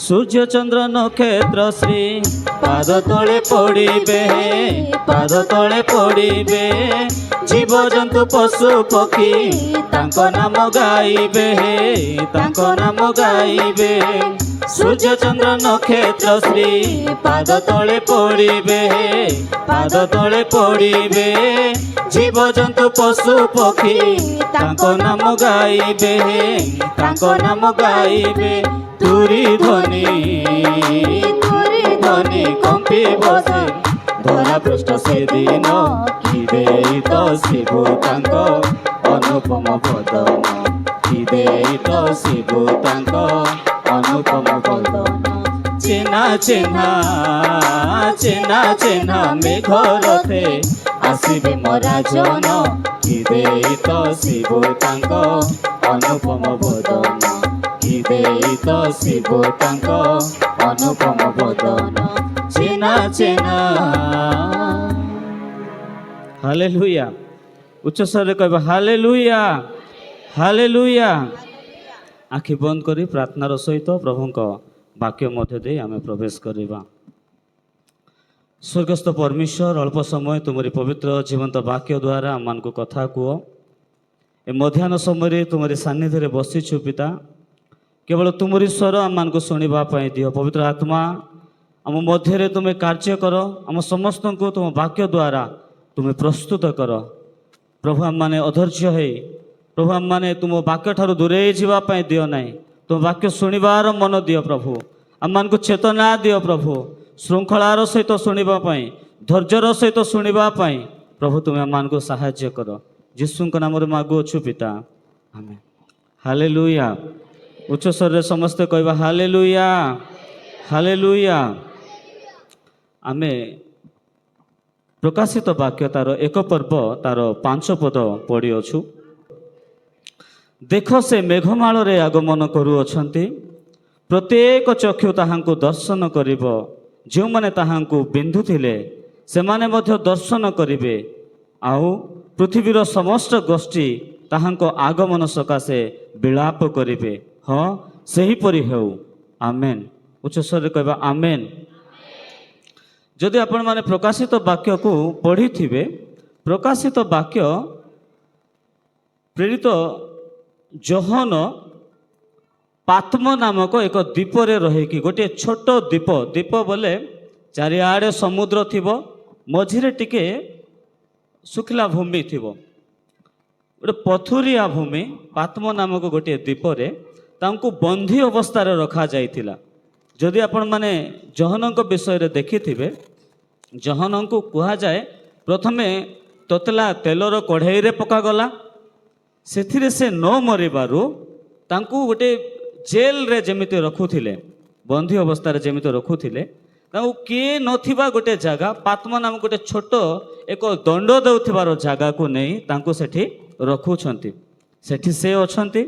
সূর্য চন্দ্র নক্ষত্র শ্রী পাদ তলে পড়িবে, পাদ তলে পড়িবে। জীবজন্তু পশু পক্ষী তাଙ୍କ নাম গাইবে, তাଙ୍କ নাম গাইবে। সূর্য চন্দ্র নক্ষত্র শ্রী পাদ তলে পড়িবে, পাদ তলে পড়িবে। জীবজন্তু পশু পক্ষী ତାଙ୍କ ନାମ ଗାଇବେ, ତାଙ୍କ ନାମ ଗାଇବେ। ତୁରି ଧ୍ୱନି, ତୁରି ଧ୍ୱନି କମ୍ପିବ ସେ ଧରା ପୃଷ୍ଠ ସେଦିନ। କି ଦେଇ ତ ଶିବୁ ତାଙ୍କ ଅନୁପମ ବଦନ, କି ଦେଇ ତ ଶିବୁ ତାଙ୍କ ଅନୁପମ ବଦନ। ଚିହ୍ନା ଚିହ୍ନା, ଚିହ୍ନା ଚିହ୍ନା ମେଘ ରଥେ ଆସିବେ ମରାଜନ। କି ଦେଇ ତ ଶିବୁ ତାଙ୍କ ଅନୁପମ ବଦନ, କି ଦେଇ ତ ଶିବୁ ତାଙ୍କ ଅନୁପମ ବଦନ। ଚିହ୍ନା ଚିହ୍ନା। ହାଲେଲୁୟା। ଉଚ୍ଚ ସ୍ୱରରେ କହିବା ହାଲେଲୁୟା, ହାଲେଲୁୟା। ଆଖି ବନ୍ଦ କରି ପ୍ରାର୍ଥନାର ସହିତ ପ୍ରଭୁଙ୍କ ବାକ୍ୟ ମଧ୍ୟ ଦେଇ ଆମେ ପ୍ରବେଶ କରିବା। ସ୍ୱର୍ଗସ୍ଥ ପରମେଶ୍ୱର, ଅଳ୍ପ ସମୟ ତୁମରି ପବିତ୍ର ଜୀବନ୍ତ ବାକ୍ୟ ଦ୍ୱାରା ଆମମାନଙ୍କୁ କଥା କୁହ। ଏ ମଧ୍ୟାହ୍ନ ସମୟରେ ତୁମରି ସାନ୍ନିଧ୍ୟରେ ବସିଛୁ ପିତା, କେବଳ ତୁମରି ସ୍ୱର ଆମମାନଙ୍କୁ ଶୁଣିବା ପାଇଁ ଦିଅ। ପବିତ୍ର ଆତ୍ମା ଆମ ମଧ୍ୟରେ ତୁମେ କାର୍ଯ୍ୟ କର, ଆମ ସମସ୍ତଙ୍କୁ ତୁମ ବାକ୍ୟ ଦ୍ୱାରା ତୁମେ ପ୍ରସ୍ତୁତ କର। ପ୍ରଭୁ ଆମମାନେ ଅଧୈର୍ଯ୍ୟ ହେଇ, ପ୍ରଭୁ ଆମମାନେ ତୁମ ବାକ୍ୟଠାରୁ ଦୂରେଇ ଯିବା ପାଇଁ ଦିଅ ନାହିଁ। ତୁମ ବାକ୍ୟ ଶୁଣିବାର ମନ ଦିଅ ପ୍ରଭୁ, ଆମମାନଙ୍କୁ ଚେତନା ଦିଅ ପ୍ରଭୁ, ଶୃଙ୍ଖଳାର ସହିତ ଶୁଣିବା ପାଇଁ, ଧୈର୍ଯ୍ୟର ସହିତ ଶୁଣିବା ପାଇଁ ପ୍ରଭୁ ତୁମେ ଆମମାନଙ୍କୁ ସାହାଯ୍ୟ କର। ଯୀଶୁଙ୍କ ନାମରେ ମାଗୁଅଛୁ ପିତା, ଆମେନ୍। ହାଲେଲୁୟା। ଉଚ୍ଚ ସ୍ୱରରେ ସମସ୍ତେ କହିବା ହାଲେଲୁୟା, ହାଲେଲୁୟା। ଆମେ ପ୍ରକାଶିତ ବାକ୍ୟ ତାର 1 ପର୍ବ ତାର 5 ପଦ ପଢ଼ିଅଛୁ। ଦେଖ ସେ ମେଘମାଳରେ ଆଗମନ କରୁଅଛନ୍ତି, ପ୍ରତ୍ୟେକ ଚକ୍ଷୁ ତାହାଙ୍କୁ ଦର୍ଶନ କରିବ। ଯେଉଁମାନେ ତାହାଙ୍କୁ ବିନ୍ଧୁଥିଲେ ସେମାନେ ମଧ୍ୟ ଦର୍ଶନ କରିବେ, ଆଉ ପୃଥିବୀର ସମସ୍ତ ଗୋଷ୍ଠୀ ତାହାଙ୍କ ଆଗମନ ସକାଶେ ବିଳାପ କରିବେ। ହଁ, ସେହିପରି ହେଉ, ଆମେନ୍। ଉଚ୍ଚ ସ୍ୱରରେ କହିବା ଆମେନ୍। ଯଦି ଆପଣମାନେ ପ୍ରକାଶିତ ବାକ୍ୟକୁ ପଢ଼ିଥିବେ, ପ୍ରକାଶିତ ବାକ୍ୟ ପ୍ରେରିତ ଯୋହନ ପାତ୍ମ ନାମକ ଏକ ଦ୍ୱୀପରେ ରହିକି, ଗୋଟିଏ ଛୋଟ ଦ୍ୱୀପ, ଦ୍ୱୀପ ବୋଲେ ଚାରିଆଡ଼େ ସମୁଦ୍ର ଥିବ, ମଝିରେ ଟିକେ ଶୁଖିଲା ଭୂମି ଥିବ, ଗୋଟେ ପଥୁରିଆ ଭୂମି। ପାତ୍ମ ନାମକ ଗୋଟିଏ ଦ୍ୱୀପରେ ତାଙ୍କୁ ବନ୍ଦୀ ଅବସ୍ଥାରେ ରଖାଯାଇଥିଲା। ଯଦି ଆପଣମାନେ ଯୋହନଙ୍କ ବିଷୟରେ ଦେଖିଥିବେ, ଯୋହନଙ୍କୁ କୁହାଯାଏ ପ୍ରଥମେ ତତଲା ତେଲର କଢ଼େଇରେ ପକାଗଲା, ସେଥିରେ ସେ ନ ମରିବାରୁ ତାଙ୍କୁ ଗୋଟେ ଜେଲରେ ଯେମିତି ରଖୁଥିଲେ, ବନ୍ଦୀ ଅବସ୍ଥାରେ ଯେମିତି ରଖୁଥିଲେ, ତାଙ୍କୁ କିଏ ନଥିବା ଗୋଟେ ଜାଗା, ପାତ୍ମ ନାମକ ଗୋଟେ ଛୋଟ ଏକ ଦଣ୍ଡ ଦେଉଥିବାର ଜାଗାକୁ ନେଇ ତାଙ୍କୁ ସେଠି ରଖୁଛନ୍ତି। ସେଠି ସେ ଅଛନ୍ତି,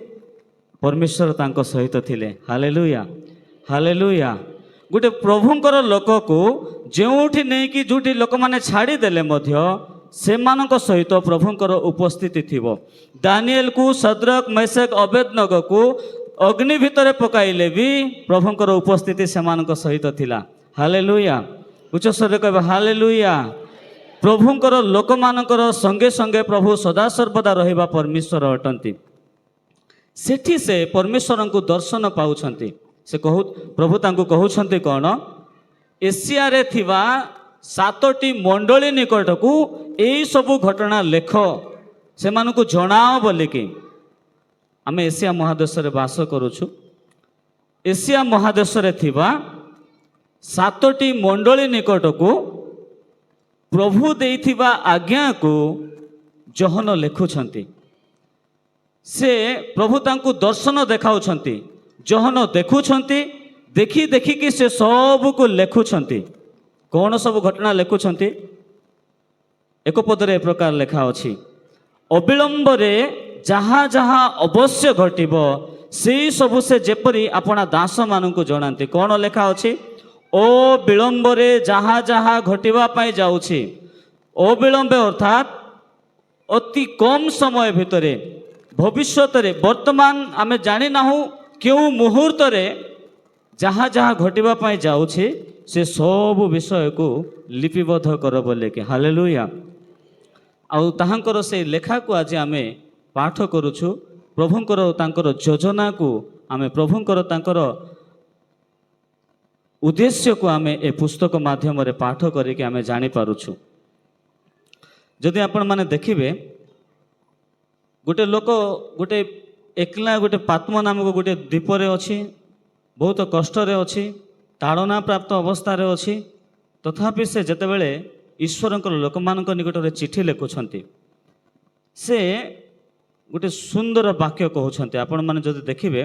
ପରମେଶ୍ୱର ତାଙ୍କ ସହିତ ଥିଲେ। Hallelujah, hallelujah. ଗୋଟେ ପ୍ରଭୁଙ୍କର ଲୋକକୁ ଯେଉଁଠି ନେଇକି ଯେଉଁଠି ଲୋକମାନେ ଛାଡ଼ିଦେଲେ ମଧ୍ୟ ସେମାନଙ୍କ ସହିତ ପ୍ରଭୁଙ୍କର ଉପସ୍ଥିତି ଥିବ। ଦାନିଏଲକୁ, ସଦ୍ରକ, ମେଶକ, ଅବେଦନଗୋକୁ ଅଗ୍ନି ଭିତରେ ପକାଇଲେ ବି ପ୍ରଭୁଙ୍କର ଉପସ୍ଥିତି ସେମାନଙ୍କ ସହିତ ଥିଲା। ହାଲେଲୁୟା। ଉଚ୍ଚ ସ୍ୱରରେ କହିବା ହାଲେଲୁୟା। ପ୍ରଭୁଙ୍କର ଲୋକମାନଙ୍କର ସଙ୍ଗେ ସଙ୍ଗେ ପ୍ରଭୁ ସଦାସର୍ବଦା ରହିବା ପରମେଶ୍ୱର ଅଟନ୍ତି। ସେଠି ସେ ପରମେଶ୍ୱରଙ୍କୁ ଦର୍ଶନ ପାଉଛନ୍ତି। ସେ ପ୍ରଭୁ ତାଙ୍କୁ କହୁଛନ୍ତି କ'ଣ? ଏସିଆରେ ଥିବା 7ଟି ମଣ୍ଡଳୀ ନିକଟକୁ ଏଇ ସବୁ ଘଟଣା ଲେଖ, ସେମାନଙ୍କୁ ଜଣାଅ ବୋଲିକି। ଆମେ ଏସିଆ ମହାଦେଶରେ ବାସ କରୁଛୁ। ଏସିଆ ମହାଦେଶରେ ଥିବା 7ଟି ମଣ୍ଡଳୀ ନିକଟକୁ ପ୍ରଭୁ ଦେଇଥିବା ଆଜ୍ଞାକୁ ଯୋହନ ଲେଖୁଛନ୍ତି। ସେ ପ୍ରଭୁ ତାଙ୍କୁ ଦର୍ଶନ ଦେଖାଉଛନ୍ତି, ଯୋହନ ଦେଖୁଛନ୍ତି, ଦେଖିକି ସେ ସବୁକୁ ଲେଖୁଛନ୍ତି। କ'ଣ ସବୁ ଘଟଣା ଲେଖୁଛନ୍ତି? 1 ପଦରେ ଏ ପ୍ରକାର ଲେଖା ଅଛି, ଅବିଳମ୍ବରେ ଯାହା ଯାହା ଅବଶ୍ୟ ଘଟିବ ସେଇ ସବୁ ସେ ଯେପରି ଆପଣା ଦାସମାନଙ୍କୁ ଜଣାନ୍ତି। କ'ଣ ଲେଖା ଅଛି? ଅବିଳମ୍ବରେ ଯାହା ଯାହା ଘଟିବା ପାଇଁ ଯାଉଛି। ଅବିଳମ୍ବେ ଅର୍ଥାତ୍ ଅତି କମ୍ ସମୟ ଭିତରେ, ଭବିଷ୍ୟତରେ, ବର୍ତ୍ତମାନ ଆମେ ଜାଣିନାହୁଁ କେଉଁ ମୁହୂର୍ତ୍ତରେ ଯାହା ଯାହା ଘଟିବା ପାଇଁ ଯାଉଛି ସେ ସବୁ ବିଷୟକୁ ଲିପିବଦ୍ଧ କର ବୋଲିକି। ହାଲେଲୁୟା। ଆଉ ତାହାଙ୍କର ସେଇ ଲେଖାକୁ ଆଜି ଆମେ ପାଠ କରୁଛୁ। ପ୍ରଭୁଙ୍କର ତାଙ୍କର ଯୋଜନାକୁ ଆମେ ପ୍ରଭୁଙ୍କର ତାଙ୍କର ଉଦ୍ଦେଶ୍ୟକୁ ଆମେ ଏ ପୁସ୍ତକ ମାଧ୍ୟମରେ ପାଠ କରିକି ଆମେ ଜାଣିପାରୁଛୁ। ଯଦି ଆପଣମାନେ ଦେଖିବେ, ଗୋଟେ ଲୋକ ଗୋଟେ ଏକଲା ଗୋଟେ ପାତ୍ମ ନାମକ ଗୋଟେ ଦ୍ୱୀପରେ ଅଛି, ବହୁତ କଷ୍ଟରେ ଅଛି, ତାଡ଼ନା ପ୍ରାପ୍ତ ଅବସ୍ଥାରେ ଅଛି। ତଥାପି ସେ ଯେତେବେଳେ ଈଶ୍ୱରଙ୍କର ଲୋକମାନଙ୍କ ନିକଟରେ ଚିଠି ଲେଖୁଛନ୍ତି, ସେ ଗୋଟେ ସୁନ୍ଦର ବାକ୍ୟ କହୁଛନ୍ତି। ଆପଣମାନେ ଯଦି ଦେଖିବେ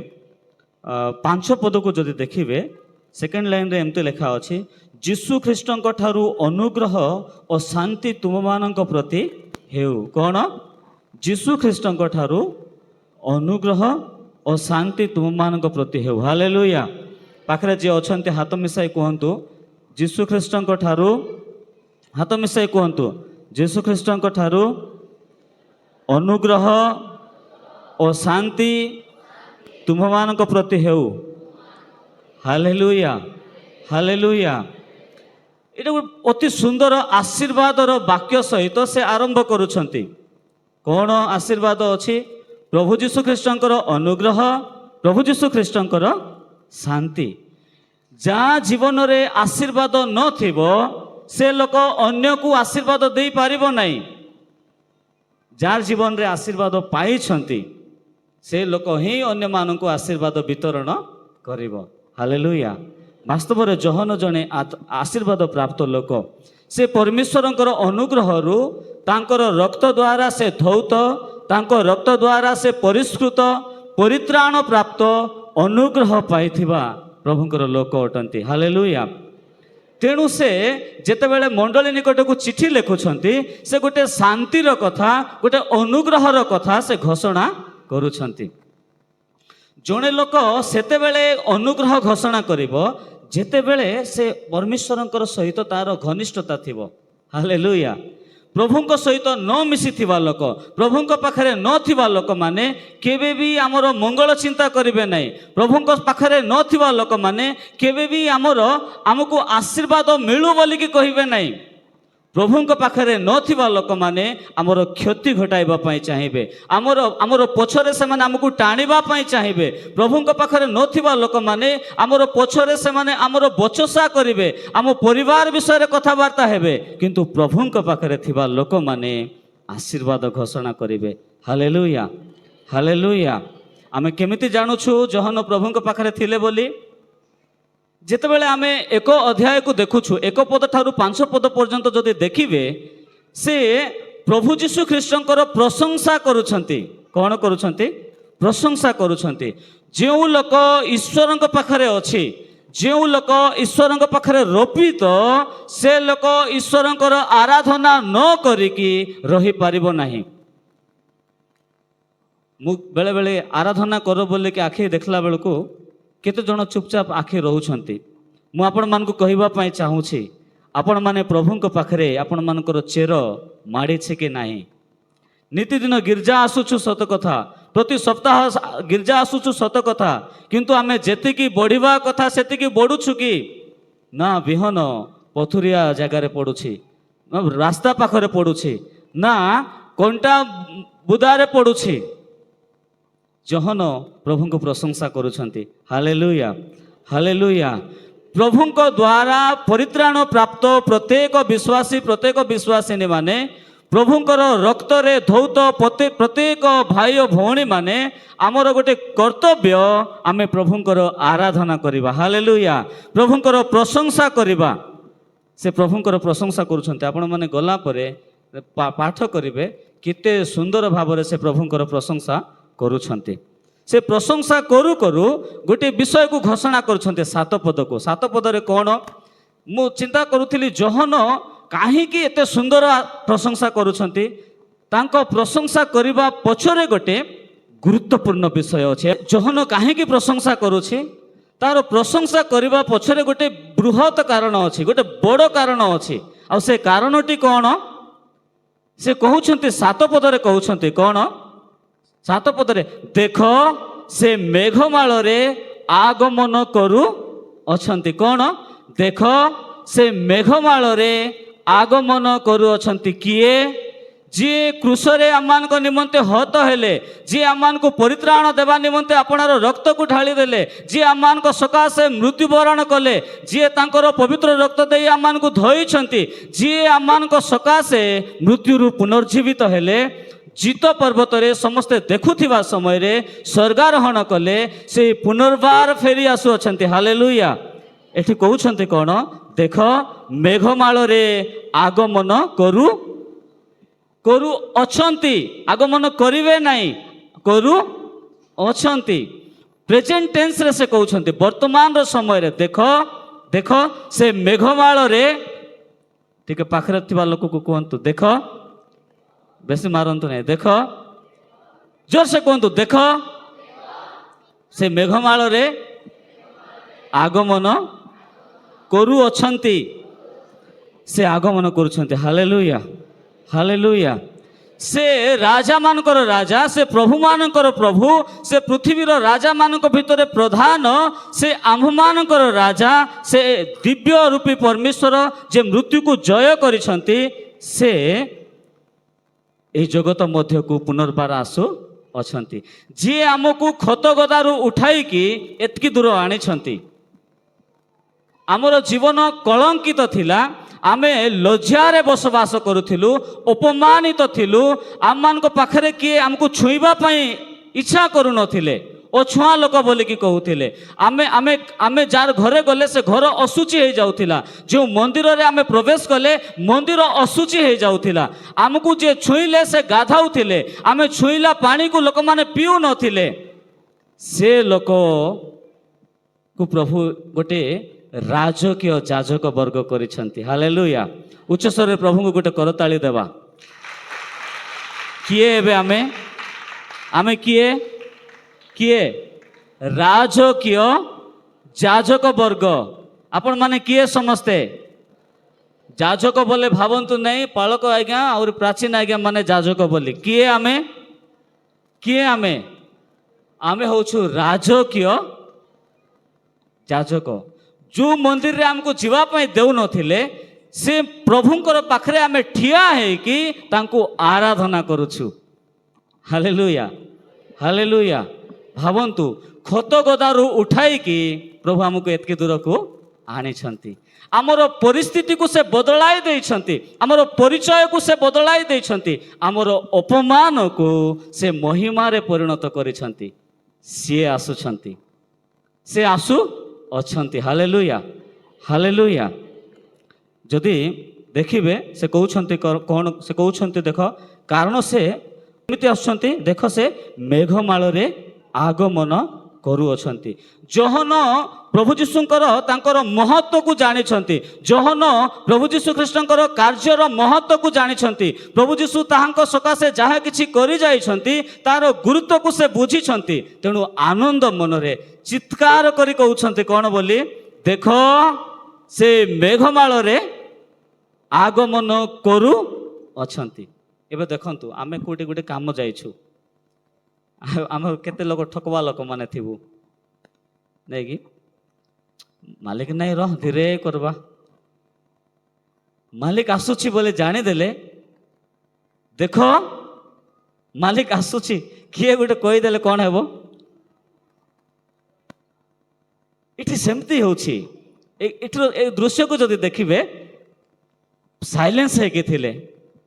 5 ପଦକୁ ଯଦି ଦେଖିବେ, ସେକେଣ୍ଡ ଲାଇନରେ ଏମିତି ଲେଖା ଅଛି, ଯୀଶୁ ଖ୍ରୀଷ୍ଟଙ୍କ ଠାରୁ ଅନୁଗ୍ରହ ଓ ଶାନ୍ତି ତୁମମାନଙ୍କ ପ୍ରତି ହେଉ। କ'ଣ? ଯୀଶୁ ଖ୍ରୀଷ୍ଟଙ୍କ ଠାରୁ ଅନୁଗ୍ରହ ଓ ଶାନ୍ତି ତୁମମାନଙ୍କ ପ୍ରତି ହେଉ। ହାଲେଲୁୟା। ପାଖରେ ଯିଏ ଅଛନ୍ତି ହାତ ମିଶାଇ କୁହନ୍ତୁ, ଯୀଶୁ ଖ୍ରୀଷ୍ଟଙ୍କ ଠାରୁ, ହାତ ମିଶାଇ କୁହନ୍ତୁ, ଯୀଶୁ ଖ୍ରୀଷ୍ଟଙ୍କ ଠାରୁ ଅନୁଗ୍ରହ ଓ ଶାନ୍ତି ତୁମମାନଙ୍କ ପ୍ରତି ହେଉ। Hallelujah, hallelujah. ଏଇଟା ଅତି ସୁନ୍ଦର ଆଶୀର୍ବାଦର ବାକ୍ୟ ସହିତ ସେ ଆରମ୍ଭ କରୁଛନ୍ତି। କ'ଣ ଆଶୀର୍ବାଦ ଅଛି? ପ୍ରଭୁ ଯୀଶୁ ଖ୍ରୀଷ୍ଟଙ୍କର ଅନୁଗ୍ରହ, ପ୍ରଭୁ ଯୀଶୁ ଖ୍ରୀଷ୍ଟଙ୍କର ଶାନ୍ତି। ଯାହା ଜୀବନରେ ଆଶୀର୍ବାଦ ନଥିବ ସେ ଲୋକ ଅନ୍ୟକୁ ଆଶୀର୍ବାଦ ଦେଇପାରିବ ନାହିଁ। ଯାହାର ଜୀବନରେ ଆଶୀର୍ବାଦ ପାଇଛନ୍ତି ସେ ଲୋକ ହିଁ ଅନ୍ୟମାନଙ୍କୁ ଆଶୀର୍ବାଦ ବିତରଣ କରିବ। ହାଲେଲୁୟା। ବାସ୍ତବରେ ଯୋହନ ଜଣେ ଆଶୀର୍ବାଦ ପ୍ରାପ୍ତ ଲୋକ। ସେ ପରମେଶ୍ୱରଙ୍କର ଅନୁଗ୍ରହରୁ ତାଙ୍କର ରକ୍ତ ଦ୍ୱାରା ସେ ଧୌତ, ତାଙ୍କ ରକ୍ତ ଦ୍ୱାରା ସେ ପରିଷ୍କୃତ, ପରିତ୍ରାଣ ପ୍ରାପ୍ତ, ଅନୁଗ୍ରହ ପାଇଥିବା ପ୍ରଭୁଙ୍କର ଲୋକ ଅଟନ୍ତି। ହାଲେଲୁୟା। ତେଣୁ ସେ ଯେତେବେଳେ ମଣ୍ଡଳୀ ନିକଟକୁ ଚିଠି ଲେଖୁଛନ୍ତି, ସେ ଗୋଟେ ଶାନ୍ତିର କଥା, ଗୋଟେ ଅନୁଗ୍ରହର କଥା ସେ ଘୋଷଣା କରୁଛନ୍ତି। ଜଣେ ଲୋକ ସେତେବେଳେ ଅନୁଗ୍ରହ ଘୋଷଣା କରିବ ଯେତେବେଳେ ସେ ପରମେଶ୍ୱରଙ୍କର ସହିତ ତାର ଘନିଷ୍ଠତା ଥିବ। ହାଲେଲୁୟା। ପ୍ରଭୁଙ୍କ ସହିତ ନ ମିଶିଥିବା ଲୋକ, ପ୍ରଭୁଙ୍କ ପାଖରେ ନଥିବା ଲୋକମାନେ କେବେ ବି ଆମର ମଙ୍ଗଳ ଚିନ୍ତା କରିବେ ନାହିଁ। ପ୍ରଭୁଙ୍କ ପାଖରେ ନଥିବା ଲୋକମାନେ କେବେ ବି ଆମକୁ ଆଶୀର୍ବାଦ ମିଳୁ ବୋଲିକି କହିବେ ନାହିଁ। ପ୍ରଭୁଙ୍କ ପାଖରେ ନଥିବା ଲୋକମାନେ ଆମର କ୍ଷତି ଘଟାଇବା ପାଇଁ ଚାହିଁବେ, ଆମର ପଛରେ ସେମାନେ ଆମକୁ ଟାଣିବା ପାଇଁ ଚାହିଁବେ। ପ୍ରଭୁଙ୍କ ପାଖରେ ନଥିବା ଲୋକମାନେ ଆମର ପଛରେ ସେମାନେ ଆମର ବଚସା କରିବେ, ଆମ ପରିବାର ବିଷୟରେ କଥାବାର୍ତ୍ତା ହେବେ। କିନ୍ତୁ ପ୍ରଭୁଙ୍କ ପାଖରେ ଥିବା ଲୋକମାନେ ଆଶୀର୍ବାଦ ଘୋଷଣା କରିବେ। Hallelujah, hallelujah. ଆମେ କେମିତି ଜାଣୁଛୁ ଯୋହନ ପ୍ରଭୁଙ୍କ ପାଖରେ ଥିଲେ ବୋଲି? ଯେତେବେଳେ ଆମେ 1 ଅଧ୍ୟାୟକୁ ଦେଖୁଛୁ, 1 ପଦ ଠାରୁ 5 ପଦ ପର୍ଯ୍ୟନ୍ତ ଯଦି ଦେଖିବେ, ସେ ପ୍ରଭୁ ଯୀଶୁ ଖ୍ରୀଷ୍ଟଙ୍କର ପ୍ରଶଂସା କରୁଛନ୍ତି। କ'ଣ କରୁଛନ୍ତି? ପ୍ରଶଂସା କରୁଛନ୍ତି। ଯେଉଁ ଲୋକ ଈଶ୍ୱରଙ୍କ ପାଖରେ ଅଛି, ଯେଉଁ ଲୋକ ଈଶ୍ୱରଙ୍କ ପାଖରେ ରୋପିତ, ସେ ଲୋକ ଈଶ୍ୱରଙ୍କର ଆରାଧନା ନ କରିକି ରହିପାରିବ ନାହିଁ। ମୁଁ ବେଳେବେଳେ ଆରାଧନା କର ବୋଲିକି ଆଖି ଦେଖିଲା ବେଳକୁ କେତେଜଣ ଚୁପଚାପ ଆଖି ରହୁଛନ୍ତି। ମୁଁ ଆପଣମାନଙ୍କୁ କହିବା ପାଇଁ ଚାହୁଁଛି, ଆପଣମାନେ ପ୍ରଭୁଙ୍କ ପାଖରେ ଆପଣମାନଙ୍କର ଚେର ମାଡ଼ିଛି କି ନାହିଁ? ନିତିଦିନ ଗିର୍ଜା ଆସୁଛୁ ସତ କଥା, ପ୍ରତି ସପ୍ତାହ ଗିର୍ଜା ଆସୁଛୁ ସତ କଥା, କିନ୍ତୁ ଆମେ ଯେତିକି ବଢ଼ିବା କଥା ସେତିକି ବଢ଼ୁଛୁ କି? ନା ବିହନ ପଥୁରିଆ ଜାଗାରେ ପଡ଼ୁଛି, ନା ରାସ୍ତା ପାଖରେ ପଡ଼ୁଛି, ନା କଣ୍ଟା ବୁଦାରେ ପଡ଼ୁଛି। ଯୋହନ ପ୍ରଭୁଙ୍କୁ ପ୍ରଶଂସା କରୁଛନ୍ତି। Hallelujah, hallelujah. ପ୍ରଭୁଙ୍କ ଦ୍ୱାରା ପରିତ୍ରାଣ ପ୍ରାପ୍ତ ପ୍ରତ୍ୟେକ ବିଶ୍ୱାସିନୀ ମାନେ, ପ୍ରଭୁଙ୍କର ରକ୍ତରେ ଧୌତ ପ୍ରତ୍ୟେକ ଭାଇ ଓ ଭଉଣୀ ମାନେ, ଆମର ଗୋଟେ କର୍ତ୍ତବ୍ୟ, ଆମେ ପ୍ରଭୁଙ୍କର ଆରାଧନା କରିବା। ହାଲେଲୁୟା। ପ୍ରଭୁଙ୍କର ପ୍ରଶଂସା କରିବା। ସେ ପ୍ରଭୁଙ୍କର ପ୍ରଶଂସା କରୁଛନ୍ତି। ଆପଣମାନେ ଗଲା ପରେ ପାଠ କରିବେ କେତେ ସୁନ୍ଦର ଭାବରେ ସେ ପ୍ରଭୁଙ୍କର ପ୍ରଶଂସା କରୁଛନ୍ତି। ସେ ପ୍ରଶଂସା କରୁ କରୁ ଗୋଟିଏ ବିଷୟକୁ ଘୋଷଣା କରୁଛନ୍ତି 7 ପଦକୁ। 7 ପଦରେ କ'ଣ? ମୁଁ ଚିନ୍ତା କରୁଥିଲି ଯୋହନ କାହିଁକି ଏତେ ସୁନ୍ଦର ପ୍ରଶଂସା କରୁଛନ୍ତି। ତାଙ୍କ ପ୍ରଶଂସା କରିବା ପଛରେ ଗୋଟେ ଗୁରୁତ୍ୱପୂର୍ଣ୍ଣ ବିଷୟ ଅଛି। ଯୋହନ କାହିଁକି ପ୍ରଶଂସା କରୁଛି? ତାର ପ୍ରଶଂସା କରିବା ପଛରେ ଗୋଟେ ବୃହତ କାରଣ ଅଛି, ଗୋଟେ ବଡ଼ କାରଣ ଅଛି। ଆଉ ସେ କାରଣଟି କ'ଣ? ସେ କହୁଛନ୍ତି 7 ପଦରେ କହୁଛନ୍ତି କ'ଣ? 7 ପଦରେ, ଦେଖ ସେ ମେଘମାଳରେ ଆଗମନ ଅଛନ୍ତି। କ'ଣ? ଦେଖ ସେ ମେଘମାଳରେ ଆଗମନ କରୁଅଛନ୍ତି। କିଏ? ଯିଏ କୃଷରେ ଆମମାନଙ୍କ ନିମନ୍ତେ ହତ ହେଲେ, ଯିଏ ଆମମାନଙ୍କୁ ପରିତ୍ରାଣ ଦେବା ନିମନ୍ତେ ଆପଣାର ରକ୍ତକୁ ଢାଳି ଦେଲେ, ଯିଏ ଆମମାନଙ୍କ ସକାଶେ ମୃତ୍ୟୁବରଣ କଲେ, ଯିଏ ତାଙ୍କର ପବିତ୍ର ରକ୍ତ ଦେଇ ଆମମାନଙ୍କୁ ଧୋଇଛନ୍ତି, ଯିଏ ଆମମାନଙ୍କ ସକାଶେ ମୃତ୍ୟୁରୁ ପୁନର୍ଜୀବିତ ହେଲେ, ଜିତ ପର୍ବତରେ ସମସ୍ତେ ଦେଖୁଥିବା ସମୟରେ ସ୍ୱର୍ଗାରୋହଣ କଲେ, ସେ ପୁନର୍ବାର ଫେରି ଆସୁଅଛନ୍ତି। ହାଲେଲୁୟା। ଏଠି କହୁଛନ୍ତି କ'ଣ? ଦେଖ ମେଘମାଳରେ ଆଗମନ କରୁ ଅଛନ୍ତି। ଆଗମନ କରିବେ ନାହିଁ, କରୁ ଅଛନ୍ତି। ପ୍ରେଜେଣ୍ଟ ଟେନ୍ସରେ ସେ କହୁଛନ୍ତି, ବର୍ତ୍ତମାନର ସମୟରେ ଦେଖ ଦେଖ ସେ ମେଘମାଳରେ, ଟିକେ ପାଖରେ ଥିବା ଲୋକକୁ କୁହନ୍ତୁ ଦେଖ, ବେଶୀ ମାରନ୍ତୁ ନାହିଁ, ଦେଖ, ଜୋରସେ କୁହନ୍ତୁ ଦେଖ ସେ ମେଘମାଳରେ ଆଗମନ କରୁଅଛନ୍ତି। ସେ ଆଗମନ କରୁଛନ୍ତି। Hallelujah, hallelujah. ସେ ରାଜାମାନଙ୍କର ରାଜା, ସେ ପ୍ରଭୁମାନଙ୍କର ପ୍ରଭୁ, ସେ ପୃଥିବୀର ରାଜାମାନଙ୍କ ଭିତରେ ପ୍ରଧାନ, ସେ ଆମ୍ଭମାନଙ୍କର ରାଜା, ସେ ଦିବ୍ୟ ରୂପୀ ପରମେଶ୍ୱର, ଯେ ମୃତ୍ୟୁକୁ ଜୟ କରିଛନ୍ତି, ସେ ଏହି ଜଗତ ମଧ୍ୟକୁ ପୁନର୍ବାର ଆସୁ ଅଛନ୍ତି। ଯିଏ ଆମକୁ ଖତଗଦାରୁ ଉଠାଇକି ଏତିକି ଦୂର ଆଣିଛନ୍ତି। ଆମର ଜୀବନ କଳଙ୍କିତ ଥିଲା, ଆମେ ଲଜ୍ଜାରେ ବସବାସ କରୁଥିଲୁ, ଅପମାନିତ ଥିଲୁ, ଆମମାନଙ୍କ ପାଖରେ କିଏ ଆମକୁ ଛୁଇଁବା ପାଇଁ ଇଚ୍ଛା କରୁନଥିଲେ, ଅଛୁଆଁ ଲୋକ ବୋଲିକି କହୁଥିଲେ। ଆମେ ଆମେ ଆମେ ଯାହାର ଘରେ ଗଲେ ସେ ଘର ଅଶୁଚି ହେଇଯାଉଥିଲା। ଯେଉଁ ମନ୍ଦିରରେ ଆମେ ପ୍ରବେଶ କଲେ ମନ୍ଦିର ଅଶୁଚି ହେଇଯାଉଥିଲା। ଆମକୁ ଯିଏ ଛୁଇଁଲେ ସେ ଗାଧାଉଥିଲେ, ଆମେ ଛୁଇଁଲା ପାଣିକୁ ଲୋକମାନେ ପିଉନଥିଲେ। ସେ ଲୋକକୁ ପ୍ରଭୁ ଗୋଟେ ରାଜକୀୟ ଯାଜକ ବର୍ଗ କରିଛନ୍ତି। ହାଲେଲୁୟା। ଉଚ୍ଚସ୍ୱରରେ ପ୍ରଭୁଙ୍କୁ ଗୋଟେ କରତାଳି ଦେବା। କିଏ ଏବେ ଆମେ କିଏ? କିଏ? ରାଜକୀୟ ଯାଜକ ବର୍ଗ। ଆପଣମାନେ କିଏ ସମସ୍ତେ? ଯାଜକ ବୋଲେ ଭାବନ୍ତୁ ନାହିଁ ପାଳକ ଆଜ୍ଞା ଆହୁରି ପ୍ରାଚୀନ ଆଜ୍ଞା ମାନେ ଯାଜକ ବୋଲି। କିଏ ଆମେ? କିଏ ଆମେ? ଆମେ ହଉଛୁ ରାଜକୀୟ ଯାଜକ। ଯେଉଁ ମନ୍ଦିରରେ ଆମକୁ ଯିବା ପାଇଁ ଦେଉନଥିଲେ, ସେ ପ୍ରଭୁଙ୍କର ପାଖରେ ଆମେ ଠିଆ ହେଇକି ତାଙ୍କୁ ଆରାଧନା କରୁଛୁ। Hallelujah, hallelujah. ଭାବନ୍ତୁ, ଖତଗଦାରୁ ଉଠାଇକି ପ୍ରଭୁ ଆମକୁ ଏତିକି ଦୂରକୁ ଆଣିଛନ୍ତି। ଆମର ପରିସ୍ଥିତିକୁ ସେ ବଦଳାଇ ଦେଇଛନ୍ତି, ଆମର ପରିଚୟକୁ ସେ ବଦଳାଇ ଦେଇଛନ୍ତି, ଆମର ଅପମାନକୁ ସେ ମହିମାରେ ପରିଣତ କରିଛନ୍ତି। ସିଏ ଆସୁଛନ୍ତି, ସେ ଆସୁ ଅଛନ୍ତି। Hallelujah, hallelujah. ଯଦି ଦେଖିବେ ସେ କହୁଛନ୍ତି କ'ଣ? ସେ କହୁଛନ୍ତି ଦେଖ, କାରଣ ସେ ଏମିତି ଆସୁଛନ୍ତି, ଦେଖ ସେ ମେଘମାଳରେ ଆଗମନ କରୁଅଛନ୍ତି। ଯୋହନ ପ୍ରଭୁ ଯୀଶୁଙ୍କର ତାଙ୍କର ମହତ୍ଵକୁ ଜାଣିଛନ୍ତି। ଯୋହନ ପ୍ରଭୁ ଯୀଶୁ ଖ୍ରୀଷ୍ଟଙ୍କର କାର୍ଯ୍ୟର ମହତ୍ଵକୁ ଜାଣିଛନ୍ତି। ପ୍ରଭୁ ଯୀଶୁ ତାହାଙ୍କ ସକାଶେ ଯାହା କିଛି କରି ଯାଇଛନ୍ତି ତାର ଗୁରୁତ୍ୱକୁ ସେ ବୁଝିଛନ୍ତି। ତେଣୁ ଆନନ୍ଦ ମନରେ ଚିତ୍କାର କରି କହୁଛନ୍ତି କ'ଣ ବୋଲି? ଦେଖ ସେ ମେଘମାଳରେ ଆଗମନ କରୁ ଅଛନ୍ତି। ଏବେ ଦେଖନ୍ତୁ, ଆମେ କେଉଁଠି ଗୋଟେ କାମ ଯାଇଛୁ, ଆମେ କେତେ ଲୋକ ଠକବା ଲୋକମାନେ ଥିବୁ ନାଇକି? ମାଲିକ ନାଇଁ ରହ ଧୀରେ କରିବା, ମାଲିକ ଆସୁଛି ବୋଲି ଜାଣିଦେଲେ, ଦେଖ ମାଲିକ ଆସୁଛି କିଏ ଗୋଟେ କହିଦେଲେ କ'ଣ ହେବ? ଏଠି ସେମିତି ହେଉଛି। ଏଠିର ଏ ଦୃଶ୍ୟକୁ ଯଦି ଦେଖିବେ, ସାଇଲେନ୍ସ ହେଇକି ଥିଲେ,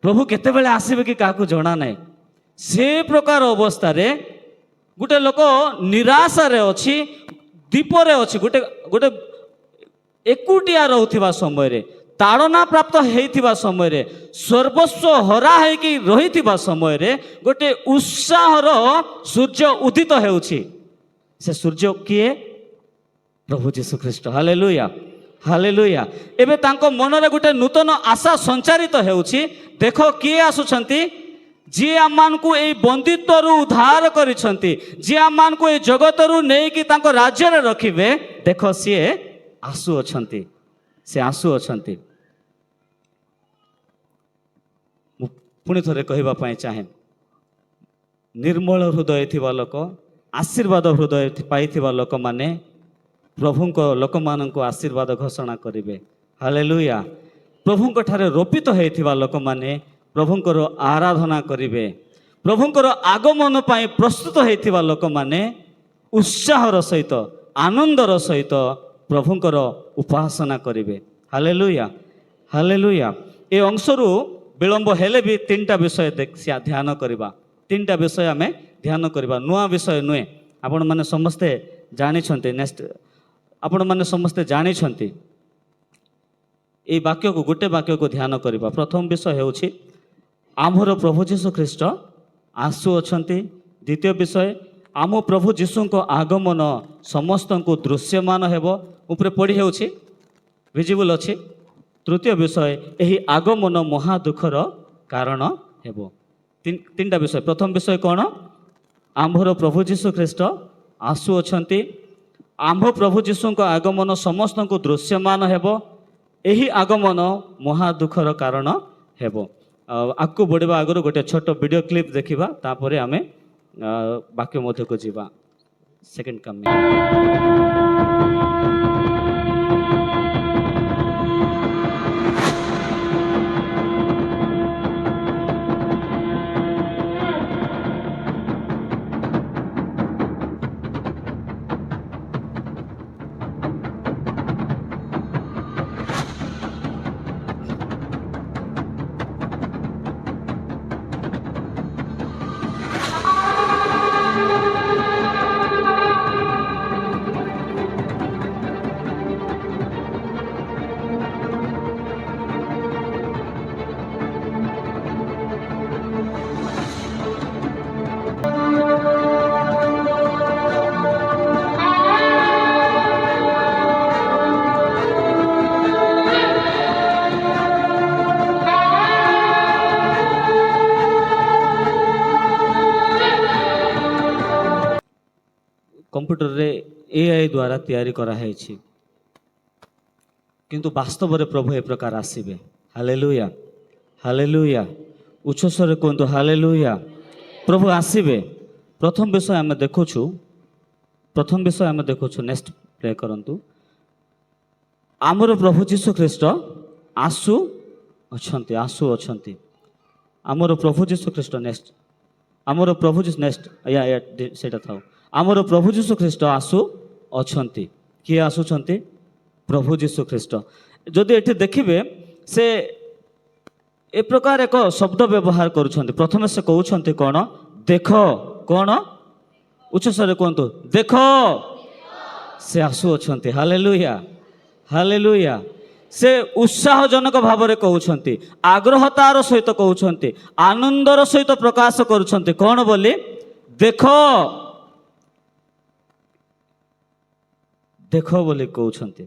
ପ୍ରଭୁ କେତେବେଳେ ଆସିବେ କି କାହାକୁ ଜଣା ନାହିଁ। ସେ ପ୍ରକାର ଅବସ୍ଥାରେ ଗୋଟେ ଲୋକ ନିରାଶାରେ ଅଛି, ଦ୍ୱୀପରେ ଅଛି, ଗୋଟେ ଏକୁଟିଆ ରହୁଥିବା ସମୟରେ, ତାଡ଼ନା ପ୍ରାପ୍ତ ହେଇଥିବା ସମୟରେ, ସର୍ବସ୍ୱ ହରା ହେଇକି ରହିଥିବା ସମୟରେ ଗୋଟେ ଉତ୍ସାହର ସୂର୍ଯ୍ୟ ଉଦିତ ହେଉଛି। ସେ ସୂର୍ଯ୍ୟ କିଏ? ପ୍ରଭୁ ଯୀଶୁ ଖ୍ରୀଷ୍ଟ। Hallelujah, hallelujah. ଏବେ ତାଙ୍କ ମନରେ ଗୋଟେ ନୂତନ ଆଶା ସଞ୍ଚାରିତ ହେଉଛି। ଦେଖ କିଏ ଆସୁଛନ୍ତି? ଯିଏ ଆମମାନଙ୍କୁ ଏଇ ବନ୍ଦିତ୍ୱରୁ ଉଦ୍ଧାର କରିଛନ୍ତି, ଯିଏ ଆମମାନଙ୍କୁ ଏଇ ଜଗତରୁ ନେଇକି ତାଙ୍କ ରାଜ୍ୟରେ ରଖିବେ, ଦେଖ ସିଏ ଆସୁଅଛନ୍ତି, ସେ ଆସୁଅଛନ୍ତି। ମୁଁ ପୁଣି ଥରେ କହିବା ପାଇଁ ଚାହେଁ, ନିର୍ମଳ ହୃଦୟ ଥିବା ଲୋକ, ଆଶୀର୍ବାଦ ହୃଦୟ ପାଇଥିବା ଲୋକମାନେ ପ୍ରଭୁଙ୍କ ଲୋକମାନଙ୍କୁ ଆଶୀର୍ବାଦ ଘୋଷଣା କରିବେ। ହାଲେଲୁୟା। ପ୍ରଭୁଙ୍କ ଠାରେ ରୋପିତ ହୋଇଥିବା ଲୋକମାନେ ପ୍ରଭୁଙ୍କର ଆରାଧନା କରିବେ। ପ୍ରଭୁଙ୍କର ଆଗମନ ପାଇଁ ପ୍ରସ୍ତୁତ ହୋଇଥିବା ଲୋକମାନେ ଉତ୍ସାହର ସହିତ ଆନନ୍ଦର ସହିତ ପ୍ରଭୁଙ୍କର ଉପାସନା କରିବେ। Hallelujah hallelujah. ଏ ଅଂଶରୁ ବିଳମ୍ବ ହେଲେ ବି ତିନିଟା ବିଷୟ ଧ୍ୟାନ କରିବା। ତିନିଟା ବିଷୟ ଆମେ ଧ୍ୟାନ କରିବା, ନୂଆ ବିଷୟ ନୁହେଁ। ଆପଣମାନେ ସମସ୍ତେ ଜାଣିଛନ୍ତି। ନେକ୍ସଟ ଆପଣମାନେ ସମସ୍ତେ ଜାଣିଛନ୍ତି। এই ବାକ୍ୟକୁ ଗୋଟେ ବାକ୍ୟକୁ ଧ୍ୟାନ କରିବା। ପ୍ରଥମ ବିଷୟ ହେଉଛି ଆମର ପ୍ରଭୁ ଯୀଶୁ ଖ୍ରୀଷ୍ଟ ଆସୁଅଛନ୍ତି। ଦ୍ୱିତୀୟ ବିଷୟ ଆମ ପ୍ରଭୁ ଯୀଶୁଙ୍କ ଆଗମନ ସମସ୍ତଙ୍କୁ ଦୃଶ୍ୟମାନ ହେବ। ଉପରେ ପଢ଼ି ହେଉଛି, ଭିଜିବୁଲ୍ ଅଛି। ତୃତୀୟ ବିଷୟ ଏହି ଆଗମନ ମହା ଦୁଃଖର କାରଣ ହେବ। ତିନିଟା ବିଷୟ। ପ୍ରଥମ ବିଷୟ କ'ଣ? ଆମ୍ଭର ପ୍ରଭୁ ଯୀଶୁ ଖ୍ରୀଷ୍ଟ ଆସୁଅଛନ୍ତି। ଆମ୍ଭ ପ୍ରଭୁ ଯୀଶୁଙ୍କ ଆଗମନ ସମସ୍ତଙ୍କୁ ଦୃଶ୍ୟମାନ ହେବ। ଏହି ଆଗମନ ମହା ଦୁଃଖର କାରଣ ହେବ। ଆଗକୁ ବଢ଼ିବା ଆଗରୁ ଗୋଟେ ଛୋଟ ଭିଡ଼ିଓ କ୍ଲିପ୍ ଦେଖିବା, ତାପରେ ଆମେ ବାକ୍ୟ ମଧ୍ୟକୁ ଯିବା। Second coming. କମ୍ପ୍ୟୁଟରରେ AI ଦ୍ୱାରା ତିଆରି କରାହେଇଛି, କିନ୍ତୁ ବାସ୍ତବରେ ପ୍ରଭୁ ଏ ପ୍ରକାର ଆସିବେ। Hallelujah hallelujah. ଉଚ୍ଚସ୍ୱରରେ କୁହନ୍ତୁ ହାଲେଲୁୟା। ପ୍ରଭୁ ଆସିବେ। ପ୍ରଥମ ବିଷୟ ଆମେ ଦେଖୁଛୁ। ନେକ୍ସଟ ପ୍ଲେ କରନ୍ତୁ। ଆମର ପ୍ରଭୁ ଯୀଶୁ ଖ୍ରୀଷ୍ଟ ଆସୁଅଛନ୍ତି। ଆମର ପ୍ରଭୁ ଯୀଶୁ ଖ୍ରୀଷ୍ଟ ନେକ୍ସଟ। ଆମର ପ୍ରଭୁ ଯୀଶୁ ନେକ୍ସଟ ସେଇଟା ଥାଉ। ଆମର ପ୍ରଭୁ ଯୀଶୁ ଖ୍ରୀଷ୍ଟ ଆସୁଅଛନ୍ତି। କିଏ ଆସୁଛନ୍ତି? ପ୍ରଭୁ ଯୀଶୁ ଖ୍ରୀଷ୍ଟ। ଯଦି ଏଠି ଦେଖିବେ, ସେ ଏ ପ୍ରକାର ଏକ ଶବ୍ଦ ବ୍ୟବହାର କରୁଛନ୍ତି। ପ୍ରଥମେ ସେ କହୁଛନ୍ତି କ'ଣ? ଦେଖ। କ'ଣ? ଉଚ୍ଚସ୍ୱରରେ କୁହନ୍ତୁ, ଦେଖ। ସେ ଆସୁଅଛନ୍ତି। Hallelujah hallelujah. ସେ ଉତ୍ସାହଜନକ ଭାବରେ କହୁଛନ୍ତି, ଆଗ୍ରହତାର ସହିତ କହୁଛନ୍ତି, ଆନନ୍ଦର ସହିତ ପ୍ରକାଶ କରୁଛନ୍ତି। କ'ଣ ବୋଲି? ଦେଖ ଦେଖ ବୋଲି କହୁଛନ୍ତି।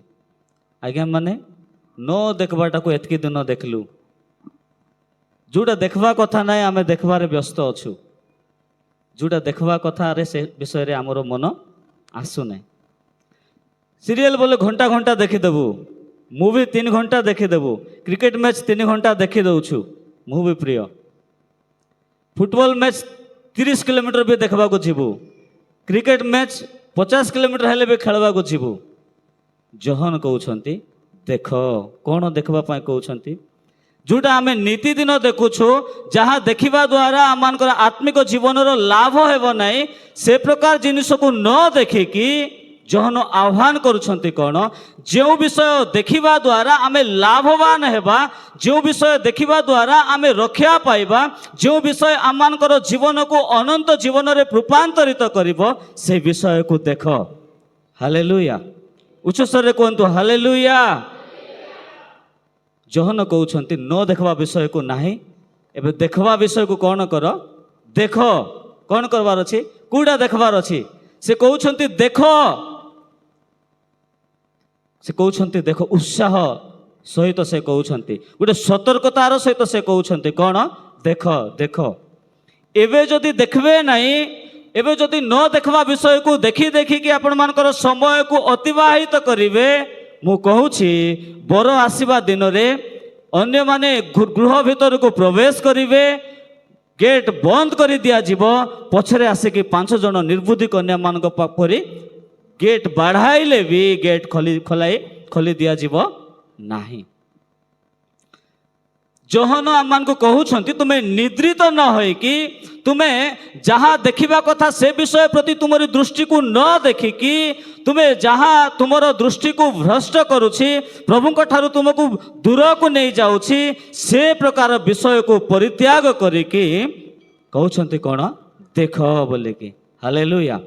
ଆଜ୍ଞା, ମାନେ ନ ଦେଖିବାଟାକୁ ଏତିକି ଦିନ ଦେଖିଲୁ। ଯେଉଁଟା ଦେଖିବା କଥା ନାହିଁ ଆମେ ଦେଖିବାରେ ବ୍ୟସ୍ତ ଅଛୁ। ଯେଉଁଟା ଦେଖିବା କଥାରେ ସେ ବିଷୟରେ ଆମର ମନ ଆସୁନାହିଁ। ସିରିଏଲ ବୋଲେ ଘଣ୍ଟା ଘଣ୍ଟା ଦେଖିଦେବୁ, ମୁଭି 3 ଘଣ୍ଟା ଦେଖିଦେବୁ, କ୍ରିକେଟ ମ୍ୟାଚ୍ 3 ଘଣ୍ଟା ଦେଖିଦେଉଛୁ। ମୁଭି ପ୍ରିୟ। ଫୁଟବଲ ମ୍ୟାଚ୍ 30 କିଲୋମିଟର ବି ଦେଖିବାକୁ ଯିବୁ। କ୍ରିକେଟ ମ୍ୟାଚ୍ 50 କିଲୋମିଟର ହେଲେ ବି ଖେଳିବାକୁ ଯିବୁ। ଜହନ କହୁଛନ୍ତି ଦେଖ। କ'ଣ ଦେଖିବା ପାଇଁ କହୁଛନ୍ତି? ଯେଉଁଟା ଆମେ ନୀତିଦିନ ଦେଖୁଛୁ, ଯାହା ଦେଖିବା ଦ୍ୱାରା ଆମମାନଙ୍କର ଆତ୍ମିକ ଜୀବନର ଲାଭ ହେବ ନାହିଁ, ସେ ପ୍ରକାର ଜିନିଷକୁ ନ ଦେଖିକି ଜହନ ଆହ୍ୱାନ କରୁଛନ୍ତି କ'ଣ? ଯେଉଁ ବିଷୟ ଦେଖିବା ଦ୍ୱାରା ଆମେ ଲାଭବାନ ହେବା, ଯେଉଁ ବିଷୟ ଦେଖିବା ଦ୍ୱାରା ଆମେ ରକ୍ଷା ପାଇବା, ଯେଉଁ ବିଷୟ ଆମମାନଙ୍କର ଜୀବନକୁ ଅନନ୍ତ ଜୀବନରେ ରୂପାନ୍ତରିତ କରିବ, ସେ ବିଷୟକୁ ଦେଖ। ହାଲେଲୁୟା। ଉଚ୍ଚସ୍ୱରରେ କୁହନ୍ତୁ ହାଲେଲୁୟା। ଜହନ କହୁଛନ୍ତି ନ ଦେଖିବା ବିଷୟକୁ ନାହିଁ, ଏବେ ଦେଖିବା ବିଷୟକୁ କ'ଣ କର? ଦେଖ। କ'ଣ କରିବାର ଅଛି? କୋଉଟା ଦେଖିବାର ଅଛି? ସେ କହୁଛନ୍ତି ଦେଖ। ସେ କହୁଛନ୍ତି ଦେଖ। ଉତ୍ସାହ ସହିତ ସେ କହୁଛନ୍ତି, ଗୋଟେ ସତର୍କତାର ସହିତ ସେ କହୁଛନ୍ତି କ'ଣ? ଦେଖ ଦେଖ। ଏବେ ଯଦି ଦେଖିବେ ନାହିଁ, ଏବେ ଯଦି ନ ଦେଖିବା ବିଷୟକୁ ଦେଖିକି ଆପଣମାନଙ୍କର ସମୟକୁ ଅତିବାହିତ କରିବେ, ମୁଁ କହୁଛି ବର ଆସିବା ଦିନରେ ଅନ୍ୟମାନେ ଗୃହ ଭିତରକୁ ପ୍ରବେଶ କରିବେ, ଗେଟ୍ ବନ୍ଦ କରି ଦିଆଯିବ, ପଛରେ ଆସିକି 5 ଜଣ ନିର୍ବୁଦ୍ଧି କନ୍ୟାମାନଙ୍କ ପରି गेट बढ़ाइले भी गेट खोली दिज्व ना। जोहन आम मान कहते तुम्हें निद्रित न होइकी तुम्हें जहाँ देखा कथा से विषय प्रति तुमरी दृष्टि को न देखिकी तुम्हें जहाँ तुमर दृष्टि को भ्रष्ट करुछि प्रभु ठारू तुमको दूर को नहीं जाउछि से प्रकार विषय को परित्याग करिकी कहउछंती कौन देख बोलिकी। हालेलुया।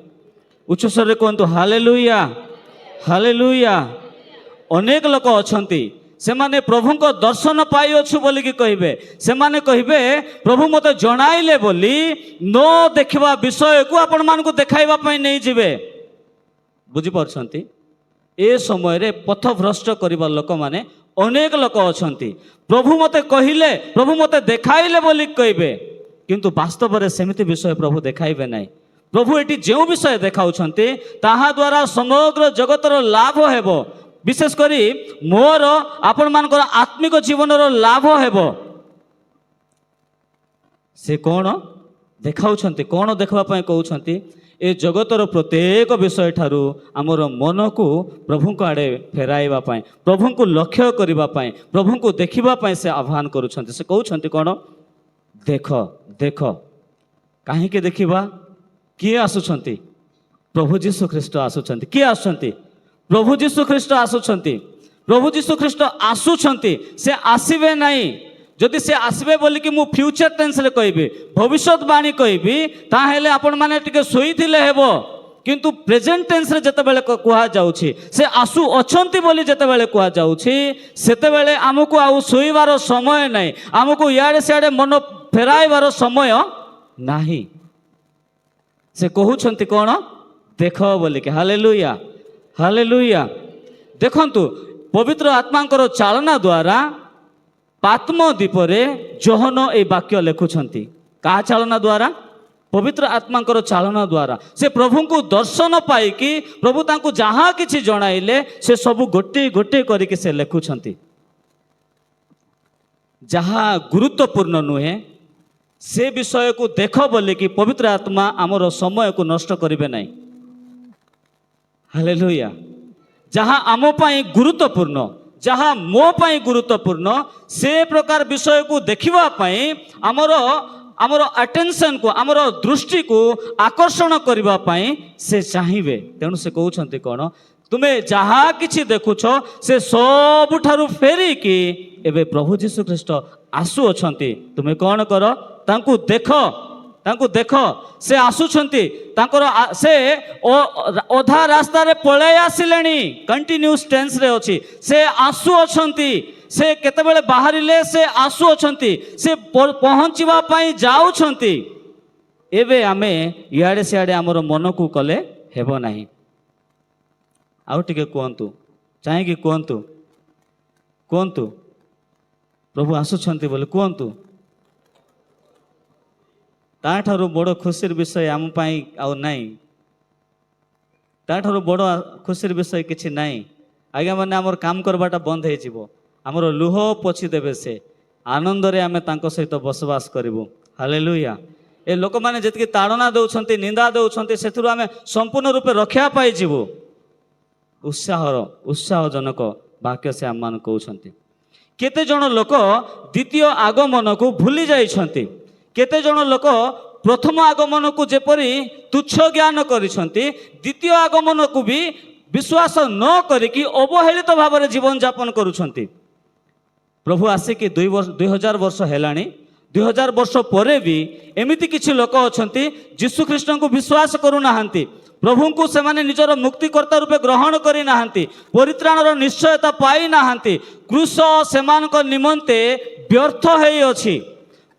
उच्च स्वर रे कहंतु हालेलुया हालेलुया। अनेक लोक अछंती से माने प्रभु को दर्शन पाई अच्छु बोलिकी कहिबे से माने कहिबे प्रभु मते जणाइले बोली न देखिबा विषय को आपण मान को देखाइबा पई नहीं जिवे। बुझी परछंती ए समय रे पथभ्रष्ट करिबा लोक माने अनेक लोक अछंती प्रभु मते कहिले प्रभु मते देखाइले बोली कहिबे किंतु वास्तव रे सेमिति विषय प्रभु देखाइबे नाही। प्रभु एटी जो विषय देखाउछंती ताहा द्वारा समग्र जगतर लाभ हेबो विशेष करी मोर आपण मानकर आत्मिक जीवन लाभ हेबो। से कौन देखाउछंती कौन देखबा पई कहउछंती ए जगतर प्रत्येक विषय ठारू आमर मन को प्रभु को आड़े फेराइबा पई प्रभु को लक्ष्य करिबा पई प्रभु को देखिबा पई से आह्वान करूछंती। से कहउछंती कौन देख देख काहे के देखिबा किए आसुछंती प्रभु जीशु ख्रीष्ट आसुछंती। किए आसुछंती प्रभु जीशु ख्रीष्ट आसुछंती। प्रभु जीशु ख्रीष्ट आसुछंती से आसीबे नहीं जदि से आसबे बोली कि मु फ्यूचर टेंस रे कहबी भविष्यवाणी कहबी ताहेले आपण माने टिके सोईथिले हेबो किंतु प्रेजेंट टेंस रे जते बेले कुहा जाउछि से आसु अछंती बोली जते बेले कुहा जाउछि सेते बेले हमकु आउ सोईबार समय नाही हमकु याडे सियाडे मन फेराइबार समय नाही। से कहउछंती कोन देख बोली कि हालेलुया हालेलुया। देखंतु पवित्र आत्मांकर चालना द्वारा पात्मद्वीप रे जोहन ए वाक्य लेखुछंती का चालना द्वारा पवित्र आत्मांकर चालना द्वारा से प्रभु को दर्शन पाइकी प्रभु तांको जहाँ किछि जणाइले से सब गोटे गोटे करिके से लेखुछंती। जहाँ गुरुत्वपूर्ण नुहे से विषय को देख बोली कि पवित्र आत्मा आमर समय को नष्ट करिवे नाही। हालेलुया। जहाँ आम पाई गुरुत्वपूर्ण जहाँ मो पाई गुरुत्वपूर्ण से प्रकार विषय को देखिबा पाई आमर आमर अटेंशन को आमर दृष्टि को आकर्षण करिबा पाई से चाहिए। तेणु से कहउछंती कोन तुम्हें जहाँ किछि देखुछ से सब ठारू फेरी कि एबे प्रभु जीशु ख्रीष्ट आसु अछंती तुम्हें कौन कर तांकु देख से आसुछंती तांकर से ओधा रास्ता रे पळै आसिलेनी कंटिन्यूस टेंस रे अछि से आसु अछंती से केतेबेले बाहरिले से आसु अछंती से पहुंचीबा पई जाउछंती। एबे आमे इयाडे सियाडे हमर मन को कले हेबो नाही। आउ टिके कोहंतु चाहिए कोहंतु कोहंतु प्रभु आसुछंती बोले कोहंतु ताठारु बड़ खुशीर विषय आम पाई आउ नाही ताठारु बड़ खुशीर विषय किछि नाही। आज्ञा माने आमर काम करबाटा बंद हे जिवो आमर लुह पोछि देबे से आनंद रे आमे तांको सहित बसवास करिवो। हालेलुया। ए लोक माने जतकी ताड़ना दउछंती निंदा दउछंती सेथुरु आमे संपूर्ण रूपे रक्षा पाई जिवो। उत्साहजनक वाक्य से आम मान कहउछंती। केते जण लोक द्वितीय आगमन को भूली जाइछंती केते जण लोक प्रथम आगमन को जेपरी तुच्छ ज्ञान करिछंती द्वितीय आगमन को भी विश्वास न करिकी अवहेलित भाव में जीवन यापन करुछंती। प्रभु आसिकी 2000 वर्ष हेलाणी 2000 वर्ष परे भी एमिति किछि लोक अछंती यीशु ख्रीष्ट को विश्वास करू नाहंती प्रभु को से माने निजर मुक्तिकर्ता रूपे ग्रहण करी नाहंती परित्राणर निश्चयता पाई नाहंती क्रूस सेमानक निमंते व्यर्थ हेई अछि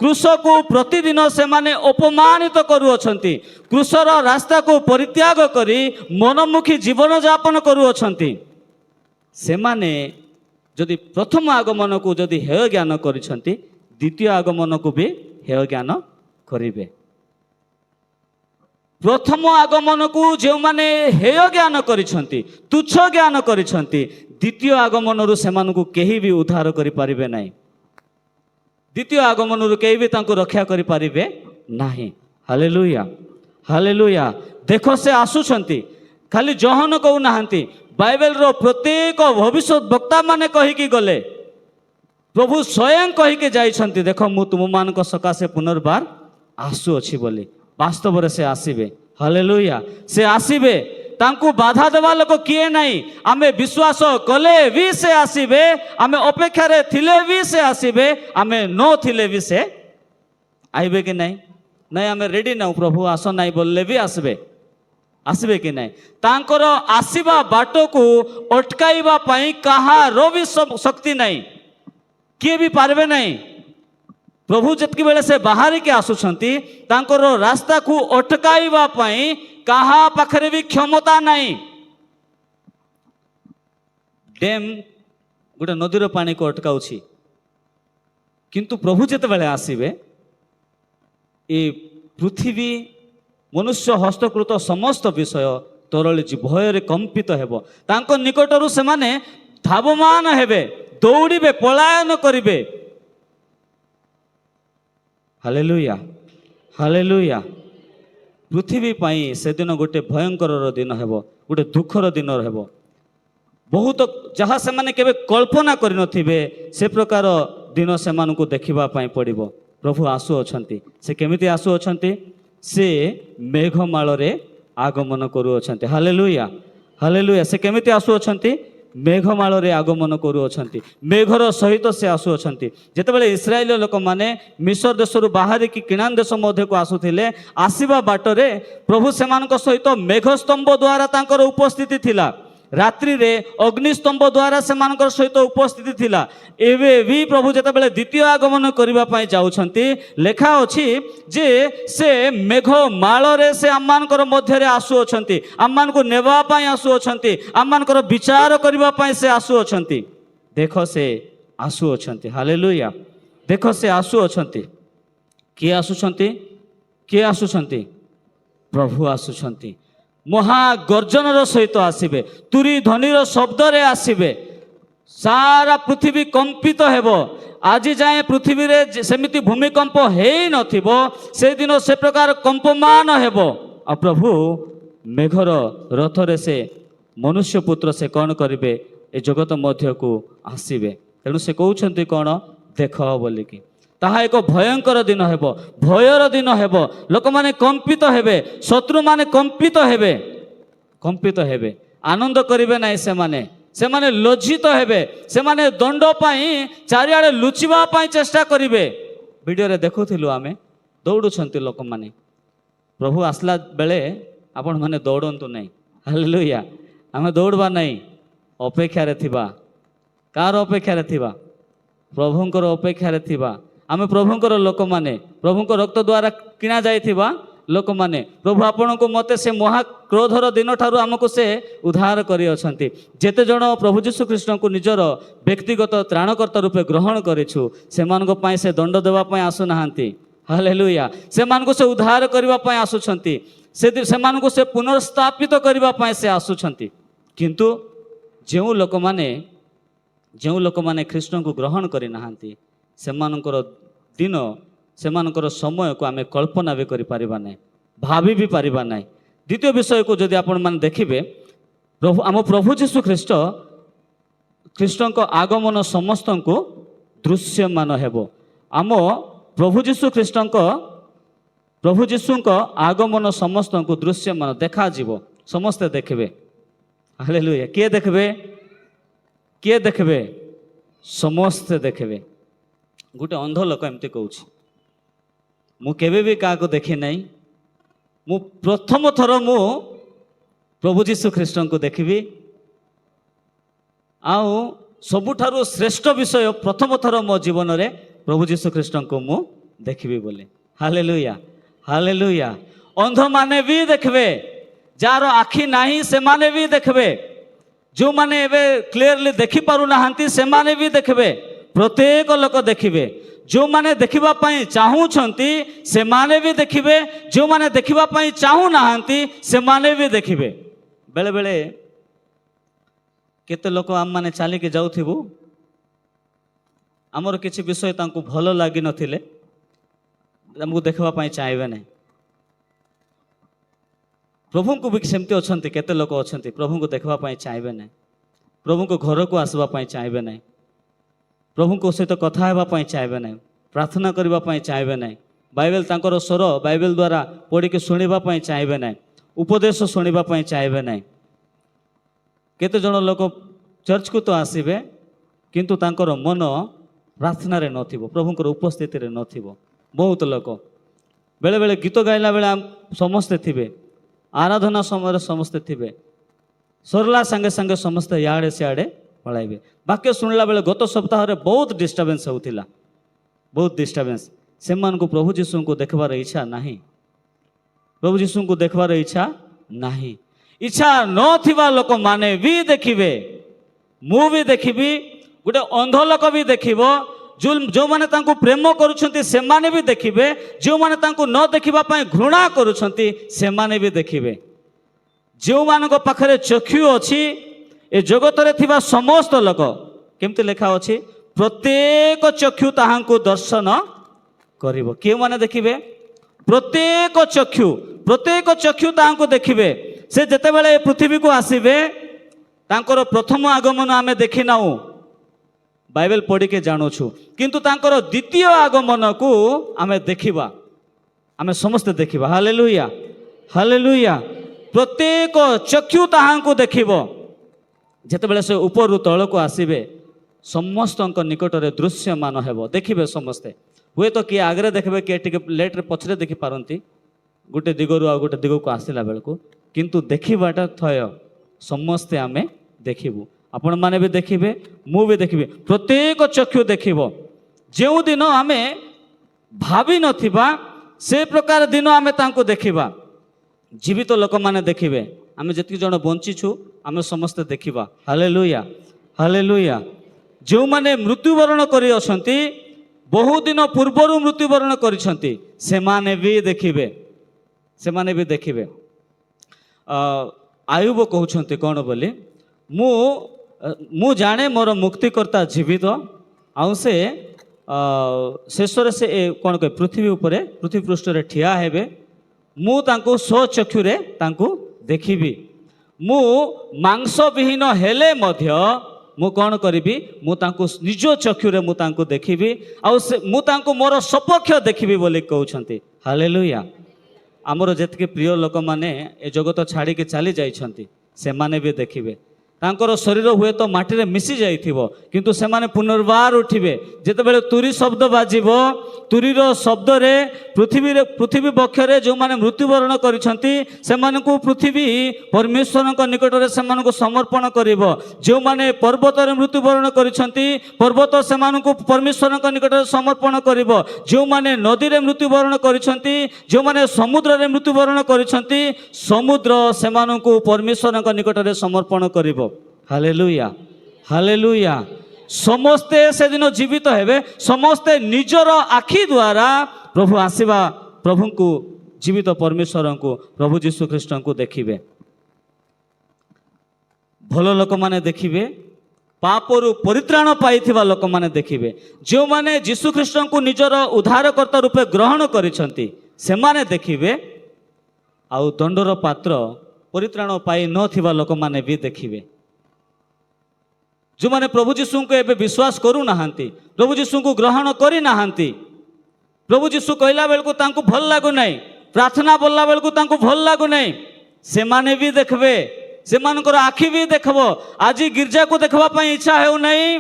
क्रूस को प्रतिदिन से माने अपमानित करुअछंती क्रूसर रास्ता को परित्याग करी मनमुखी जीवन यापन करुअछंती। से माने जदि प्रथम आगमन को जदि हेय ज्ञान करिछंती द्वितीय आगमन को भी हेय ज्ञान करिवे। प्रथम आगमन को जो माने हेय ज्ञान करिछंती तुच्छ ज्ञान करिछंती द्वितीय आगमन रु सेमानकु केही भी उद्धार करि पारिबे नाही द्वितीय आगमन रु केही भी तांको रक्षा करि पारिबे नाही। Hallelujah hallelujah. देखो से आसुछंती खाली जोहन कहूना बाइबल रो प्रत्येक भविष्यत वक्ता माने कहीकि गले प्रभु स्वयं कहीकि जाइछन्ति देख मु तुम मान सकाशे पुनर्बार आसुअछि बोली वास्तव रे से आसीबे हालेलुया से आसीबे तांकु बाधा देवा लोक किए नहीं आमे विश्वास कले भी से आसीबे आमे अपेक्षा रे थिले भी से आसीबे आमे नो थिले भी से आइबे कि नहीं नहीं आमे रेडी ना प्रभु आस नहीं बोलले भी आसबे आसबे कि नहीं तांकर आसीबा बाटो को अटकाइबा पई कहारो भी शक्ति नहीं किए भी पारबे नहीं प्रभु जितकी बेले से बाहर के आसुछंती तांकर रास्ता को अटकाइबा पई कहा पाखरे भी क्षमता नहीं डैम गोटे नदीर पानी को अटकाउछि किंतु प्रभु जिते बेले आसीबे ए पृथ्वी मनुष्य हस्तकृत समस्त विषय तरली भय कंपित हेब तांको निकटरू से माने धावमान हेबे दौड़े पलायन करिवे हालेलुया हालेलुया पृथ्वी पाई से दिन गोटे भयंकर दिन हेब गोटे दुखर दिन हेब बहुत जहाँ से माने केबे कल्पना करि नथिबे से प्रकार दिन से मानकु देखिबा पाई पड़िबो प्रभु आसु अछंती से केमिति आसु अछंती से मेघमाल रे आगमन करू अछंती हालेलुया हालेलुया से केमिति आसु अछंती मेघमाल रे आगमन करू अछंती मेघर सहित से आसु अछंती जेतेबेले इस्राएल लोक माने मिस्र देशरु बाहर की किणान देश मध्य को आसुथिले आसीबा बाटरे प्रभु सेमानक सहित मेघस्तंभ द्वारा तांकर उपस्थिति थिला रात्रि रे अग्निस्तंभ द्वारा सेमानकर सहित उपस्थिति थिला एवे भी प्रभु जेतेबेले द्वितीय आगमन करिबा पई जाउछंती लेखा अछि जे से मेघ माल रे से आमानकर मध्य रे आसु अछंती आमान को नेबा पई आसु अछंती आमानकर विचार करिबा पई से आसु अछंती देखो से आसु अछंती हालेलुया देखो से आसु अछंती किए आसुछंती किए आसुछंती प्रभु आसुछंती महागर्जनर सहित आसबे तुरी ध्वनिर शब्द रे आसबे सारा पृथ्वी कंपित हेब आज जाए पृथ्वी रे सेमिति भूमिकंप हेई नथिबो से दिन से प्रकार कंपमान हेब आ प्रभु मेघर रथ रे से मनुष्य पुत्र से कौन करिवे ए जगत मध्य को आसबे तेणु से कहउछंती कौन देख बोलिकी ताहा एक भयंकर दिन हेब भयर दिन हेब लोक माने कंपित हेबे शत्रु माने कंपित हेबे आनंद करिवे नाही से माने लज्जित हेबे से माने दंड पाई चारिआडे लुचिबा पाई चेष्टा करिवे वीडियो रे देखुथिलु आमे दौड़ुछंती लोक माने प्रभु आसला बेले आपण माने दौड़ंतु नाही हालेलुया आमे दौड़बा नाही अपेक्षा रे थिबा कार अपेक्षा रे थिबा प्रभुंकर अपेक्षा रे थिबा आमे प्रभुंकर लोक माने प्रभुंकर रक्त द्वारा किना जाइथिबा लोक माने प्रभु आपण को मते से महाक्रोधर दिन ठारू आमको से उद्धार करी अछंती जेते जण प्रभु यीशु कृष्ण को निजर व्यक्तिगत त्राणकर्ता रूपे ग्रहण करिछु सेमान को पाई से दंड देवा पाई आसु नाहंती हालेलुया सेमान को से उद्धार करबा पाई आसुछंती सेमान को से पुनर्स्थापित करबा पाई से आसुछंती किंतु जेउ लोक माने कृष्ण को ग्रहण करि नाहंती सेमानकर दिन सेमानकर समय को आमे कल्पना भी करि पारिबा नै भाभी भी पारिबा नै द्वितीय विषय को जदि आपण मान देखिबे प्रभु आम प्रभु यीशु कृष्ण को आगमन समस्त को दृश्यमान हेबो आम प्रभु यीशु को आगमन समस्त को दृश्यमान देखा जीवो समस्ते देखबे हालेलुया किए देखबे समस्ते देखबे गोटे अंध लोक एमती कहूँ मु केबे भी का देखी नहीं मु प्रथम थर मु प्रभु यीशु कृष्ण को देखिबी आउ सबुठारु श्रेष्ठ विषय प्रथम थर मो जीवन रे प्रभु यीशु कृष्ण को मु देखिबी बोले हालेलुया हालेलुया अंध माने भी देखबे जार आखि नाही से माने भी देखबे जो माने एबे क्लियरली देखि पारु नाहंती से माने भी देखबे प्रत्येक लोक देखिबे जो माने देखिबा पाई चाहूछंती से माने भी देखिबे जो माने देखिबा पाई चाहू नाहंती से माने भी देखिबे बेले बेले केते लोक आम माने चाली के जाउथिबु आमर किछि विषय तांको भलो लागि नथिले हमकु देखबा पाई चाहबे नै प्रभु को भी सेमती अच्छा केते लोक अच्छा प्रभु को देखा चाहिए ना, प्रभु को घर को आसवाई चाहिए ना, प्रभु को सहित कथा होगापी चाहिए ना, प्रार्थना करने चाहिए ना, बाइबल तांकर स्वर बाइबल द्वारा पढ़ी शुणापी चाहिए ना, उपदेश शुणापी चाहिए ना। केते जन लोक चर्च को तो आसबे किंतु तांकर मन प्रार्थना रे नथिबो, प्रभुंकर उपस्थिति रे नथिबो। बहुत लोक बेले बेले गीत गाइला बेले समस्ते थिबे, आराधना समय समस्ते थिबे, सरला संगे संगे समस्ते याडे सियाडे पळाइबे। वाक्य शुणला बेले गत सप्ताह रे बहुत डिस्टर्बेंस होतिला, बहुत डिस्टर्बेंस। से मान को प्रभु जीशु को देखबार इच्छा नहीं, प्रभु जीशु को देखबार इच्छा नहीं। इच्छा नथिबा लोक माने भी देखिबे, मु भी देखिबी, गोटे अंध लोक भी देखिबो, जो माने तांको प्रेम करुछंती से माने भी देखिबे, जो माने तांको न देखिबा पय घृणा करुछंती से माने भी देखिबे। जो मानको पाखरे चक्षु अछि ए जगत रे थिबा समस्त लोक केमति लेखा अछि, प्रत्येक चक्षु ताहांको दर्शन करिवो। के माने देखिबे? प्रत्येक चक्षु ताहांको देखिबे। से जेते बेले पृथ्वी को आसीबे तांकर प्रथम आगमन आमे देखि नाउ, बाइबल पढ़ी के जानुछु, किंतु तांकर द्वितीय आगमन को आमे देखिबा, आमे समस्त देखिबा। Hallelujah, hallelujah. प्रत्येक चक्षु ताहांको देखिबो। जेते बेले से ऊपर तल को आसीबे समस्त निकट रे दृश्यमान हेबो, देखिबे समस्ते। हुए तो किए आगरे देखबे, किए टिके लेट रे पछरे देखि पारंती, गोटे दिगरु आ गोटे दिग को आसिला बेलको, किंतु देखिबाटा थय समस्ते आमे देखिबु। आपण माने भी देखिबे, मु भी देखिबे, प्रत्येक चक्षु देखिबो। जेउ दिन आमे भाबी नथिबा से प्रकार दिन आमे तांको देखिबा। जीवित लोक माने देखिबे, आमे जति जण बंचिछु आमे समस्त देखिबा। Hallelujah, hallelujah. जो माने मृत्युवरण करि अछंती, बहु दिन पूर्वरु मृत्युवरण करिसंती, से माने भी देखिबे, से माने भी देखिबे। आयुब कहउछंती कोन बोली, मु जाने मोर मुक्तिकर्ता जीवित, आउ से शेष से कौन कहे पृथ्वी उपरे पृथ्वी पृष्ठ रे ठिया हेबे, मु तांको स्वचक्षुरे तांको देखिबी। मु मांस विहीन हेले मध्य मु कौन करिबी, मु तांको निज चक्षुरे मु तांको देखिबी, आउ से मु तांको मोर सपक्ष देखिबी बोली कहउछंती। हालेलुया। आमर जेतके प्रिय लोक माने ए जगत छाड़ी के चली जाइछंती, से माने भी देखिबे। तांकर शरीर हुए तो माटी रे मिसी जाइथिबो, किंतु से माने पुनर्बार उठिबे। जेते बेले तुरी शब्द बाजिबो, तुरीर शब्द रे पृथ्वी बक्षरे जो माने मृत्युवरण करिसंती से मानकु पृथ्वी परमेश्वरक निकट रे से मानकु समर्पण करिवो। जो माने पर्वत रे मृत्युवरण करिसंती, पर्वत से मानकु परमेश्वरक निकट रे समर्पण करिवो। जो माने नदी रे मृत्युवरण करिसंती, जो माने समुद्र रे मृत्युवरण करिसंती, समुद्र से मानकु परमेश्वरक निकट रे समर्पण करिवो। Hallelujah, hallelujah. समस्ते से दिन जीवित हेबे, समस्ते निजर आखि द्वारा प्रभु आसीबा, प्रभु को जीवित परमेश्वर को प्रभु जीशु ख्रीस्ट को देखिबे। भल लोक माने देखिबे, पापरु परित्राण पाइथिबा लोक माने देखिबे। जो माने जीशु ख्रीस्ट को निजर उद्धारकर्ता रूपे ग्रहण करिसंती से माने देखिबे, आउ दंडर पात्र परित्राण पाई नथिबा लोक माने भी देखिबे। जो माने प्रभु जीशु को एबे विश्वास करू नाहांती, प्रभु जीशु को ग्रहण करी नाहांती, प्रभु जीशु कहला बेल को तांको भल लागु नहीं, प्रार्थना बोलला बेल को तांको भल लागु नहीं, से माने भी देखबे, से मानकर आखि भी देखबो। आज गिरजा को देखबा पई इच्छा हेउ नहीं,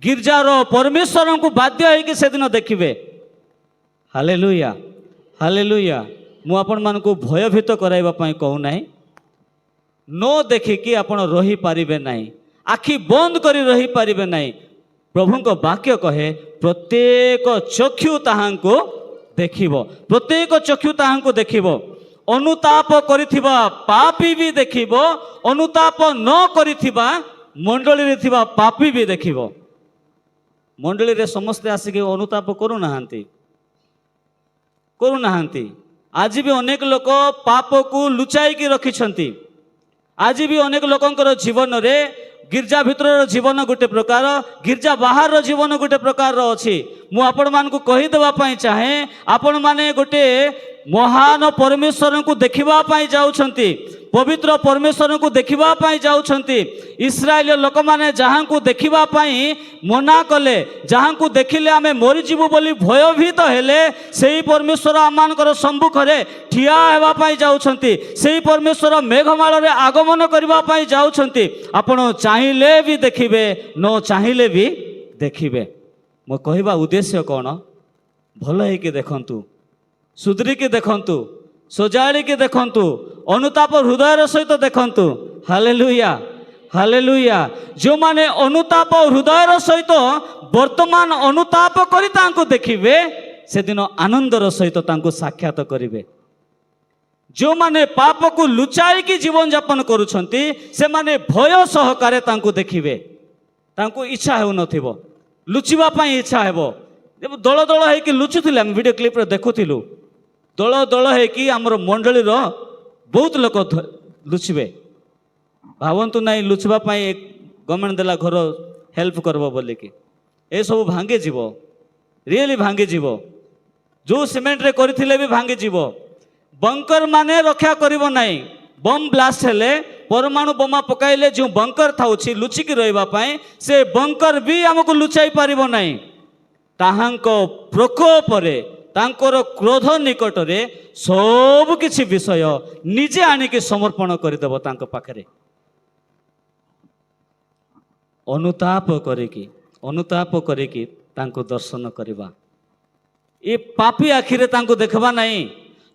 गिरजार परमेश्वर को बाध्य है कि से दिन देखिबे। Hallelujah, hallelujah. मु आपण मान को भयभीत कराइबा पई कहू नहीं, नो देखिकी आपण रही पारिबे नहीं, आखि बंद करी रही पारिबे नहीं। प्रभु को वाक्य कहे प्रत्येक चक्षु ताहांको देखिबो, प्रत्येक चक्षु ताहांको देखिबो। अनुताप करिथिबा पापी भी देखिबो, अनुताप न करिथिबा मंडली रे थिबा पापी भी देखिबो। मंडली रे समस्त आसिके अनुताप करू नाहांती, करू नाहांती। आज भी अनेक लोक पाप को लुचाई की रखिछंती। आज भी अनेक लोकंकर जीवन रे गिरजा भितर जीवन गोटे प्रकार, गिरजा बाहर जीवन गोटे प्रकार अच्छी। मु आपण मान को कही देवा पई चाहे, आपण माने गोटे महान परमेश्वर को देखिबा पाई जाउछंती, पवित्र परमेश्वर को देखिबा पाई जाउछंती। इस्राएल लोक माने जहां को देखिबा पाई मना कले, जहां को देखिले आमे मरि जीवु बोली भयभीत हेले, सेही परमेश्वर आमानकर सम्मुख रे ठिया हेबा पाई जाउछंती। सेही परमेश्वर मेघमाल रे आगमन करबा पाई जाउछंती। आपण चाहिले भी देखिबे, न चाहिले भी देखिबे। मो कहबा उद्देश्य कोन? भल है कि देखंतु, सुधरी के देखंतु, सजाड़ी के देखंतु, अनुताप हृदय सहित देखंतु। Hallelujah, hallelujah. जो माने अनुताप हृदय सहित वर्तमान अनुताप करी तांको देखिबे, से दिन आनंदर सहित तांको साक्षात करिवे। जो माने पाप को लुचाई की जीवन यापन करुछंती, से माने भय सहकारे तांको देखिबे। तांको इच्छा हेउ नथिबो, लुचिबा पाई इच्छा हेबो। दल दल है लुचुले, आम वीडियो क्लिप देखुलु, दल दल है आमर मंडली बहुत लोक लुचिबे। भावतु ना लुचवाई गवर्नमेंट देला घर हेल्प करबो बोली कि ए सब भांगी जीव, रियली भांगी जीव। जो सीमेंट रे करथिले भी भांगी जीव। बंकर माने रक्षा करिवो नाही। बम ब्लास्ट हेले, परमाणु बोमा पकाइले जो बंकर थाउछि लुचिकी रहिबा पाई, से बंकर भी हमको लुचाई पारिबो नाही। ताहांको प्रकोपरे, तांकर क्रोध निकटरे सब किछि विषय निजे आनिके समर्पण करदेव तांको पाखरे। अनुताप करिकी तांको दर्शन करबा। ये पापी आखिरे तांको देखबा नहीं।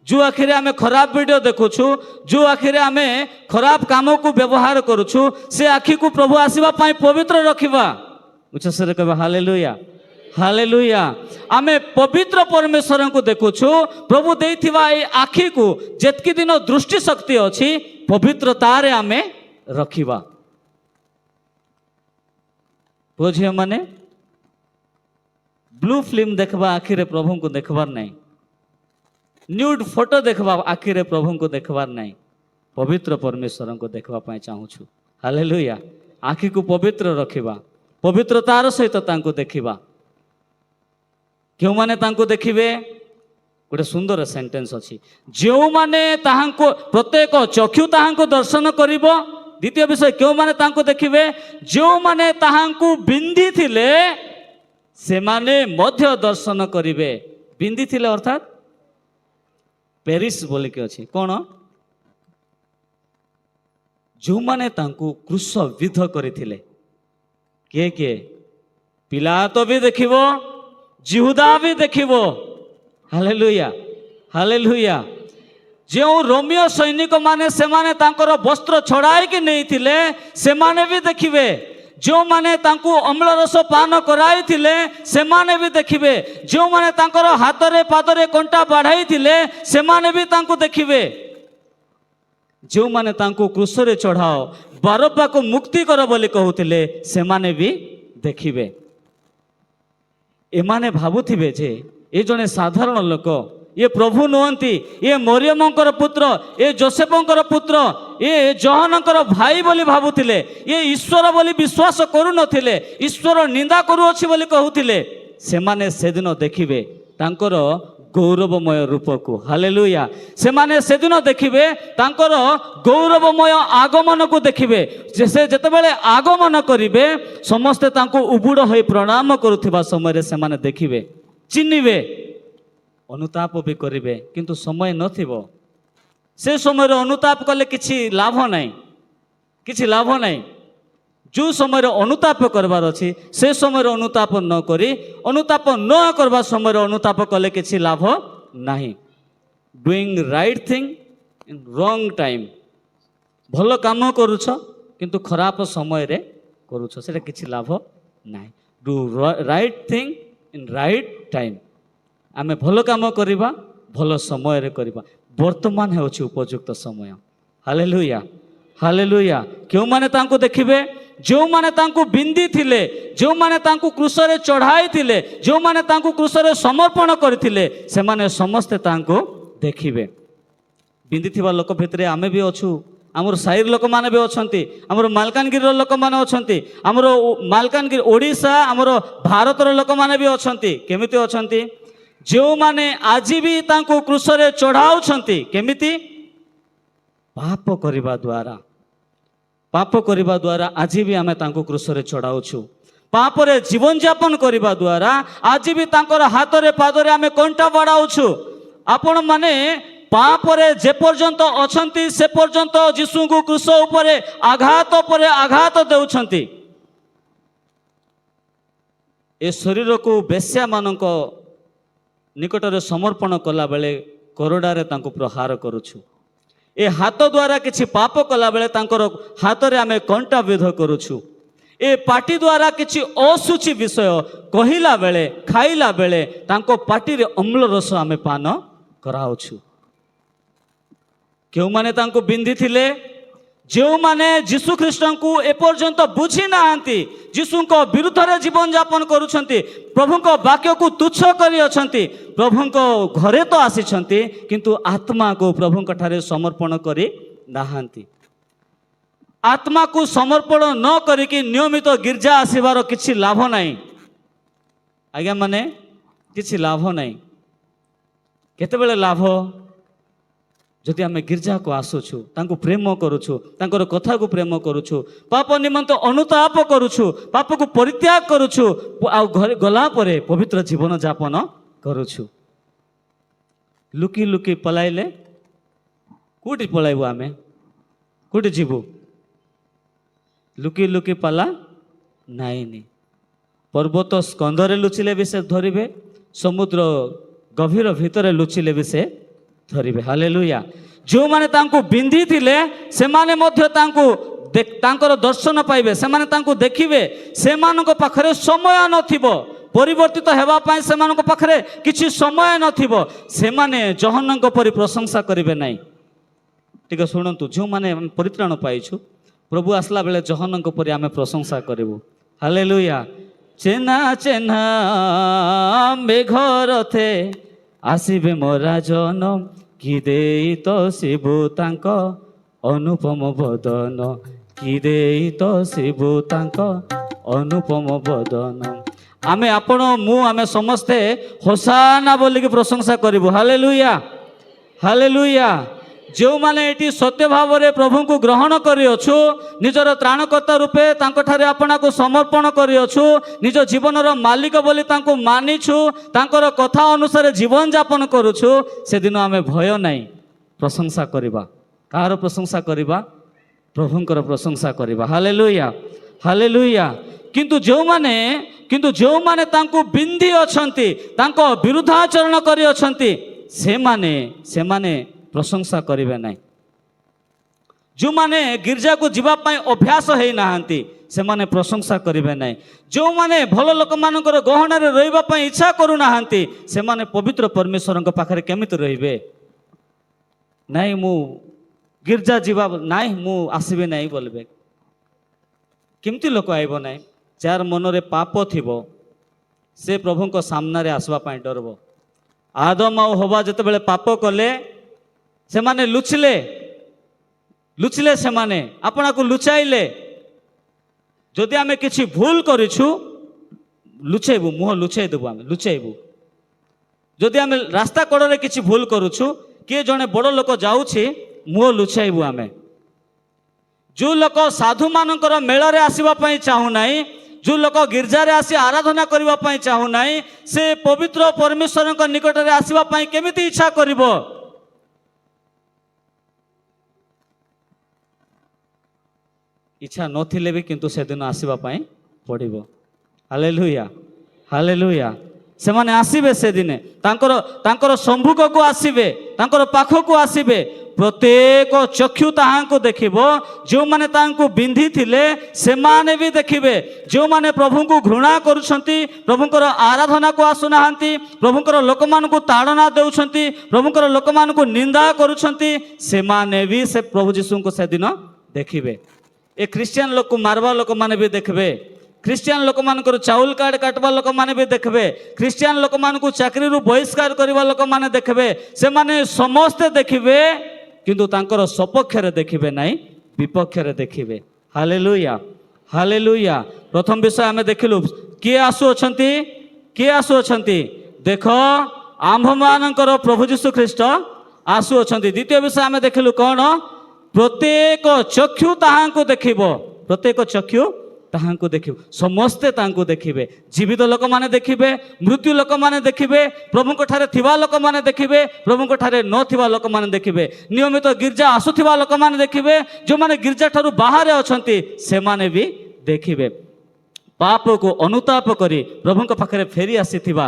जो आखिरे आमे खराब वीडियो देखुछु, जो आखिरे आमे खराब काम को व्यवहार करुछु, से आखि को प्रभु आसीबा पाई पवित्र रखिबा। उच्चस्वर कहबा हालेलुया, हालेलुया। आमे पवित्र परमेश्वर को देखुछु। प्रभु देइथिबा ए आखि को जेतकी दिन दृष्टि शक्ति अछि, पवित्रतारे आमे रखिबा। बुझे माने ब्लू फिल्म देखबा आखिरे प्रभु को देखबार नहीं। न्यूड फोटो देखबा आखिरे प्रभु को देखबार नहीं। पवित्र परमेश्वर को देखबा पाई चाहूछु। हालेलुया। आखि को पवित्र रखिबा, पवित्रतार सहित तांको देखिबा। क्यों माने तांको देखिबे? गोटे सुंदर सेंटेंस अछि, जो माने ताहांको प्रत्येक चक्षु ताहांको दर्शन करिबो। द्वितीय विषय, क्यों माने तांको देखिबे? जो माने ताहांको बिंधी थिले से माने मध्य दर्शन करिबे। बिंधी थिले अर्थात पेरिस बोले के अछि कोन? जो माने तांको क्रूस विध करिथिले। के पिलातो भी देखिबो, जिहुदा भी देखिबो। Hallelujah, hallelujah. जो रोमियो सैनिक माने से माने तांकर वस्त्र छड़ाई के नहीं थिले, से माने भी देखिबे। जो माने तांको अम्ल रस पान कराई थिले, से माने भी देखिबे। जो माने तांकर हाथ रे पाद रे कंटा बाढ़ाई थिले, से माने भी तांको देखिबे। जो माने तांको क्रूस रे चढ़ाओ, बारब्बा को मुक्ति कर बोली कहूथिले, से माने भी देखिबे। एमाने भाबुथिबे जे ए जने साधारण लोक, ये प्रभु नुहंती, ये मरियमंकर पुत्र, ये जोसेफंकर पुत्र, ये जहनकर भाई बोली भाबुथिले। ये ईश्वर बोली विश्वास करू नथिले, ईश्वर निंदा करू अछि बोली कहूथिले। से माने सेदिन देखिबे तांकर गौरवमय रूप को। हालेलुया। से माने सेदिन देखिबे तांकर गौरवमय आगमन को देखिबे। से जेतेबेले आगमन करिवे, समस्ते तांको उबुड़ होई प्रणाम करुथिबा समय रे से माने देखिबे, चिन्हिबे, अनुताप भी करिवे। किंतु समय नथिबो। से समय रे अनुताप कले किछि लाभ नाही, किछि लाभ नाही। जो समय अनुताप करबार अछि, से समय अनुताप न करी, अनुताप न करबा समय अनुताप कले किछि लाभ नाही। Doing right thing in wrong time. भल काम करूछ किंतु खराब समय रे करूछ, सेटा किछि लाभ नाही। Do right thing in right time. आमे भल काम करिबा, भल समय रे करिबा। वर्तमान हेउछि उपयुक्त समय। Hallelujah, hallelujah. क्यों माने तांको देखिबे? जो माने तांको बिंदी थिले, जो माने तांको क्रूस रे चढ़ाई थिले, जो माने तांको क्रूस रे समर्पण करथिले, से माने समस्त तांको देखिबे। बिंदी थिबा लोक भितरे आमे भी अछु। आमर साइर लोक माने भी अछंती, आमर मालकानगिरी रो लोक माने अछंती, आमर मालकानगिरी ओडिशा, आमर भारत रो लोक माने भी अछंती। केमिति अछंती? ଯେଉଁମାନେ ଆଜି ବି ତାଙ୍କୁ କ୍ରୁଶରେ ଚଢ଼ାଉଛନ୍ତି କେମିତି? ପାପ କରିବା ଦ୍ୱାରା। ପାପ କରିବା ଦ୍ୱାରା ଆଜି ବି ଆମେ ତାଙ୍କୁ କ୍ରୁଶରେ ଚଢ଼ାଉଛୁ। ପାପରେ ଜୀବନଯାପନ କରିବା ଦ୍ୱାରା ଆଜି ବି ତାଙ୍କର ହାତରେ ପାଦରେ ଆମେ କଣ୍ଟା ବାଡ଼ାଉଛୁ। ଆପଣମାନେ ପାପରେ ଯେପର୍ଯ୍ୟନ୍ତ ଅଛନ୍ତି ସେ ପର୍ଯ୍ୟନ୍ତ ଯୀଶୁଙ୍କୁ କ୍ରୁଶ ଉପରେ ଆଘାତ ପରେ ଆଘାତ ଦେଉଛନ୍ତି। ଏ ଶରୀରକୁ ବେଶ୍ୟାମାନଙ୍କ ନିକଟରେ ସମର୍ପଣ କଲାବେଳେ କରଡ଼ାରେ ତାଙ୍କୁ ପ୍ରହାର କରୁଛୁ। ଏ ହାତ ଦ୍ୱାରା କିଛି ପାପ କଲାବେଳେ ତାଙ୍କର ହାତରେ ଆମେ କଣ୍ଟା ବିଧ କରୁଛୁ। ଏ ପାଟି ଦ୍ୱାରା କିଛି ଅଶୁଚି ବିଷୟ କହିଲା ବେଳେ ଖାଇଲା ବେଳେ ତାଙ୍କ ପାଟିରେ ଅମ୍ଳ ରସ ଆମେ ପାନ କରାଉଛୁ। କେଉଁମାନେ ତାଙ୍କୁ ବିନ୍ଧିଥିଲେ? ଯେଉଁମାନେ ଯୀଶୁ ଖ୍ରୀଷ୍ଟଙ୍କୁ ଏପର୍ଯ୍ୟନ୍ତ ବୁଝି ନାହାନ୍ତି, ଯୀଶୁଙ୍କ ବିରୁଦ୍ଧରେ ଜୀବନଯାପନ କରୁଛନ୍ତି, ପ୍ରଭୁଙ୍କ ବାକ୍ୟକୁ ତୁଚ୍ଛ କରିଅଛନ୍ତି, ପ୍ରଭୁଙ୍କ ଘରେ ତ ଆସିଛନ୍ତି କିନ୍ତୁ ଆତ୍ମାକୁ ପ୍ରଭୁଙ୍କ ଠାରେ ସମର୍ପଣ କରି ନାହାନ୍ତି। ଆତ୍ମାକୁ ସମର୍ପଣ ନ କରିକି ନିୟମିତ ଗିର୍ଜା ଆସିବାର କିଛି ଲାଭ ନାହିଁ। ଆଜ୍ଞା ମାନେ କିଛି ଲାଭ ନାହିଁ। କେତେବେଳେ ଲାଭ? ଯଦି ଆମେ ଗିର୍ଜାକୁ ଆସୁଛୁ, ତାଙ୍କୁ ପ୍ରେମ କରୁଛୁ, ତାଙ୍କର କଥାକୁ ପ୍ରେମ କରୁଛୁ, ପାପ ନିମନ୍ତେ ଅନୁତାପ କରୁଛୁ, ପାପକୁ ପରିତ୍ୟାଗ କରୁଛୁ, ଆଉ ଘରେ ଗଲା ପରେ ପବିତ୍ର ଜୀବନ ଯାପନ କରୁଛୁ। ଲୁକି ଲୁକି ପଳାଇଲେ କେଉଁଠି ପଳାଇବୁ? ଆମେ କେଉଁଠି ଯିବୁ? ଲୁକି ଲୁକି ପାଲା ନାଇଁନି। ପର୍ବତ ସ୍କନ୍ଧରେ ଲୁଚିଲେ ବି ସେ ଧରିବେ, ସମୁଦ୍ର ଗଭୀର ଭିତରେ ଲୁଚିଲେ ବି ସେ ଧରିବେ। ହାଲେଲୁୟା। ଯେଉଁମାନେ ତାଙ୍କୁ ବିନ୍ଧିଥିଲେ ସେମାନେ ମଧ୍ୟ ତାଙ୍କର ଦର୍ଶନ ପାଇବେ, ସେମାନେ ତାଙ୍କୁ ଦେଖିବେ। ସେମାନଙ୍କ ପାଖରେ ସମୟ ନଥିବ, ପରିବର୍ତ୍ତିତ ହେବା ପାଇଁ ସେମାନଙ୍କ ପାଖରେ କିଛି ସମୟ ନଥିବ। ସେମାନେ ଜହନ୍ନଙ୍କ ପରି ପ୍ରଶଂସା କରିବେ ନାହିଁ। ଟିକେ ଶୁଣନ୍ତୁ, ଯେଉଁମାନେ ପରିତ୍ରାଣ ପାଇଛୁ, ପ୍ରଭୁ ଆସିଲା ବେଳେ ଜହନ୍ନଙ୍କ ପରି ଆମେ ପ୍ରଶଂସା କରିବୁ। ହାଲେଲୁୟା। ଚେନା ଚେନା ମେଘ ରଥେ ଆସିବେ ମୋରା ଜନ, କି ଦେଇ ତ ଶିବୁ ତାଙ୍କ ଅନୁପମ ବଦନ, କି ଦେଇ ତ ଶିବୁ ତାଙ୍କ ଅନୁପମ ବଦନ। ଆମେ ଆପଣ ମୁଁ ଆମେ ସମସ୍ତେ ହୋସାନା ବୋଲିକି ପ୍ରଶଂସା କରିବୁ। Hallelujah hallelujah. ଯେଉଁମାନେ ଏଠି ସତ୍ୟ ଭାବରେ ପ୍ରଭୁଙ୍କୁ ଗ୍ରହଣ କରିଅଛୁ, ନିଜର ତ୍ରାଣକର୍ତ୍ତା ରୂପେ ତାଙ୍କଠାରେ ଆପଣାକୁ ସମର୍ପଣ କରିଅଛୁ, ନିଜ ଜୀବନର ମାଲିକ ବୋଲି ତାଙ୍କୁ ମାନିଛୁ, ତାଙ୍କର କଥା ଅନୁସାରେ ଜୀବନଯାପନ କରୁଛୁ, ସେଦିନ ଆମେ ଭୟ ନାହିଁ, ପ୍ରଶଂସା କରିବା। କାହାର ପ୍ରଶଂସା କରିବା? ପ୍ରଭୁଙ୍କର ପ୍ରଶଂସା କରିବା। Hallelujah hallelujah. କିନ୍ତୁ ଯେଉଁମାନେ ତାଙ୍କୁ ବିନ୍ଧି ଅଛନ୍ତି, ତାଙ୍କ ବିରୁଦ୍ଧାଚରଣ କରିଅଛନ୍ତି, ସେମାନେ ପ୍ରଶଂସା କରିବେ ନାହିଁ। ଯେଉଁମାନେ ଗିର୍ଜାକୁ ଯିବା ପାଇଁ ଅଭ୍ୟାସ ହେଇନାହାନ୍ତି ସେମାନେ ପ୍ରଶଂସା କରିବେ ନାହିଁ। ଯେଉଁମାନେ ଭଲ ଲୋକମାନଙ୍କର ଗହଣରେ ରହିବା ପାଇଁ ଇଚ୍ଛା କରୁନାହାନ୍ତି ସେମାନେ ପବିତ୍ର ପରମେଶ୍ୱରଙ୍କ ପାଖରେ କେମିତି ରହିବେ? ନାଇଁ ମୁଁ ଗିର୍ଜା ଯିବା ନାଇଁ, ମୁଁ ଆସିବି ନାହିଁ ବୋଲିବେ। କେମିତି ଲୋକ ଆଇବ ନାହିଁ? ଯାହାର ମନରେ ପାପ ଥିବ ସେ ପ୍ରଭୁଙ୍କ ସାମ୍ନାରେ ଆସିବା ପାଇଁ ଡରବ। ଆଦମ ଆଉ ହବା ଯେତେବେଳେ ପାପ କଲେ ସେମାନେ ଲୁଚିଲେ ସେମାନେ ଆପଣାକୁ ଲୁଚାଇଲେ। ଯଦି ଆମେ କିଛି ଭୁଲ କରିଛୁ ଲୁଚେଇବୁ, ମୁହଁ ଲୁଚେଇ ଦେବୁ, ଆମେ ଲୁଚେଇବୁ। ଯଦି ଆମେ ରାସ୍ତା କଡ଼ରେ କିଛି ଭୁଲ କରୁଛୁ, କିଏ ଜଣେ ବଡ଼ ଲୋକ ଯାଉଛି, ମୁହଁ ଲୁଚାଇବୁ ଆମେ। ଯେଉଁ ଲୋକ ସାଧୁମାନଙ୍କର ମେଳରେ ଆସିବା ପାଇଁ ଚାହୁଁନାହିଁ, ଯେଉଁ ଲୋକ ଗିର୍ଜାରେ ଆସି ଆରାଧନା କରିବା ପାଇଁ ଚାହୁଁନାହିଁ, ସେ ପବିତ୍ର ପରମେଶ୍ୱରଙ୍କ ନିକଟରେ ଆସିବା ପାଇଁ କେମିତି ଇଚ୍ଛା କରିବ? ଇଚ୍ଛା ନଥିଲେ ବି କିନ୍ତୁ ସେଦିନ ଆସିବା ପାଇଁ ପଡ଼ିବ। Hallelujah hallelujah. ସେମାନେ ଆସିବେ ସେଦିନେ, ତାଙ୍କର ସମ୍ମୁଖକୁ ଆସିବେ, ତାଙ୍କର ପାଖକୁ ଆସିବେ। ପ୍ରତ୍ୟେକ ଚକ୍ଷୁ ତାହାଙ୍କୁ ଦେଖିବ। ଯେଉଁମାନେ ତାଙ୍କୁ ବିନ୍ଧିଥିଲେ ସେମାନେ ବି ଦେଖିବେ। ଯେଉଁମାନେ ପ୍ରଭୁଙ୍କୁ ଘୃଣା କରୁଛନ୍ତି, ପ୍ରଭୁଙ୍କର ଆରାଧନାକୁ ଆସୁନାହାନ୍ତି, ପ୍ରଭୁଙ୍କର ଲୋକମାନଙ୍କୁ ତାଡ଼ନା ଦେଉଛନ୍ତି, ପ୍ରଭୁଙ୍କର ଲୋକମାନଙ୍କୁ ନିନ୍ଦା କରୁଛନ୍ତି, ସେମାନେ ବି ସେ ପ୍ରଭୁ ଯୀଶୁଙ୍କୁ ସେଦିନ ଦେଖିବେ। ଏ ଖ୍ରୀଷ୍ଟିଆନ ଲୋକ ମାରବା ଲୋକମାନେ ବି ଦେଖିବେ। ଖ୍ରୀଷ୍ଟିଆନ ଲୋକମାନଙ୍କର ଚାଉଳ କାର୍ଡ କାଟବା ଲୋକମାନେ ବି ଦେଖିବେ। ଖ୍ରୀଷ୍ଟିଆନ ଲୋକମାନଙ୍କୁ ଚାକିରିରୁ ବହିଷ୍କାର କରିବା ଲୋକମାନେ ଦେଖିବେ। ସେମାନେ ସମସ୍ତେ ଦେଖିବେ, କିନ୍ତୁ ତାଙ୍କର ସପକ୍ଷରେ ଦେଖିବେ ନାହିଁ, ବିପକ୍ଷରେ ଦେଖିବେ। Hallelujah hallelujah. ପ୍ରଥମ ବିଷୟ ଆମେ ଦେଖିଲୁ, କିଏ ଆସୁଅଛନ୍ତି? ଦେଖ आम्भमानଙ୍କର प्रभु जीशु ख्रीष्ट आसुअछन्ति। द्वितीय विषय आमे देखिलु कोन प्रत्येक चक्षु ताहांको देखिब, प्रत्येक चक्षु ताहांको देखिब, समस्ते तांको देखिबे, जीवित लोक माने देखिबे, मृत्यु लोक माने देखिबे, प्रभुको ठारे थिबा लोक माने देखिबे, प्रभुको ठारे न थिबा लोक माने देखिबे, नियमित गिरजा आसुथिबा लोक माने देखिबे, जो माने गिरजा ठारू बाहरे अछन्ति से माने भी देखिबे। पाप को अनुताप करी प्रभुको पाखरे फेरी आसीथिबा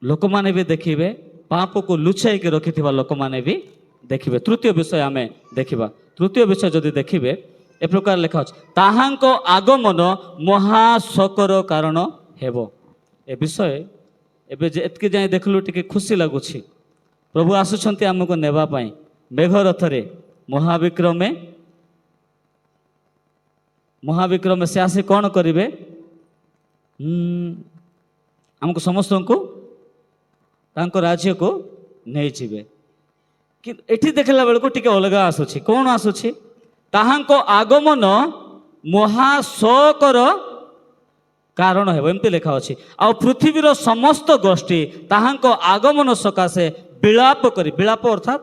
लोक माने भी देखिबे, पाप को लुचाई के रखिथिबा लोक माने भी देखिबे। तृतीय विषय आमे देखिबा। तृतीय विषय जदि देखिबे ए प्रकार लिखा अछि ताहांको आगमन महाशोकर कारण हेबो। ए विषय एबे जे एतके जाय देखलु टिके खुशी लागुछि। प्रभु आसुछन्ति हमको नेबा पई मेघ रथरे महाविक्रमे, महाविक्रमे से आसी कौन करिवे हमको समस्त को तांको राज्य को नहीं जीवे। कि एठी देखला बेलको टिके अलगा आसुछि। कौन आसुछि ताहांको आगमन महाशोकर कारण हेबो एमती लिखा अछि। आ पृथ्वीर समस्त गोष्ठी ताहांको आगमन सकाशे विलाप करी, विलाप अर्थात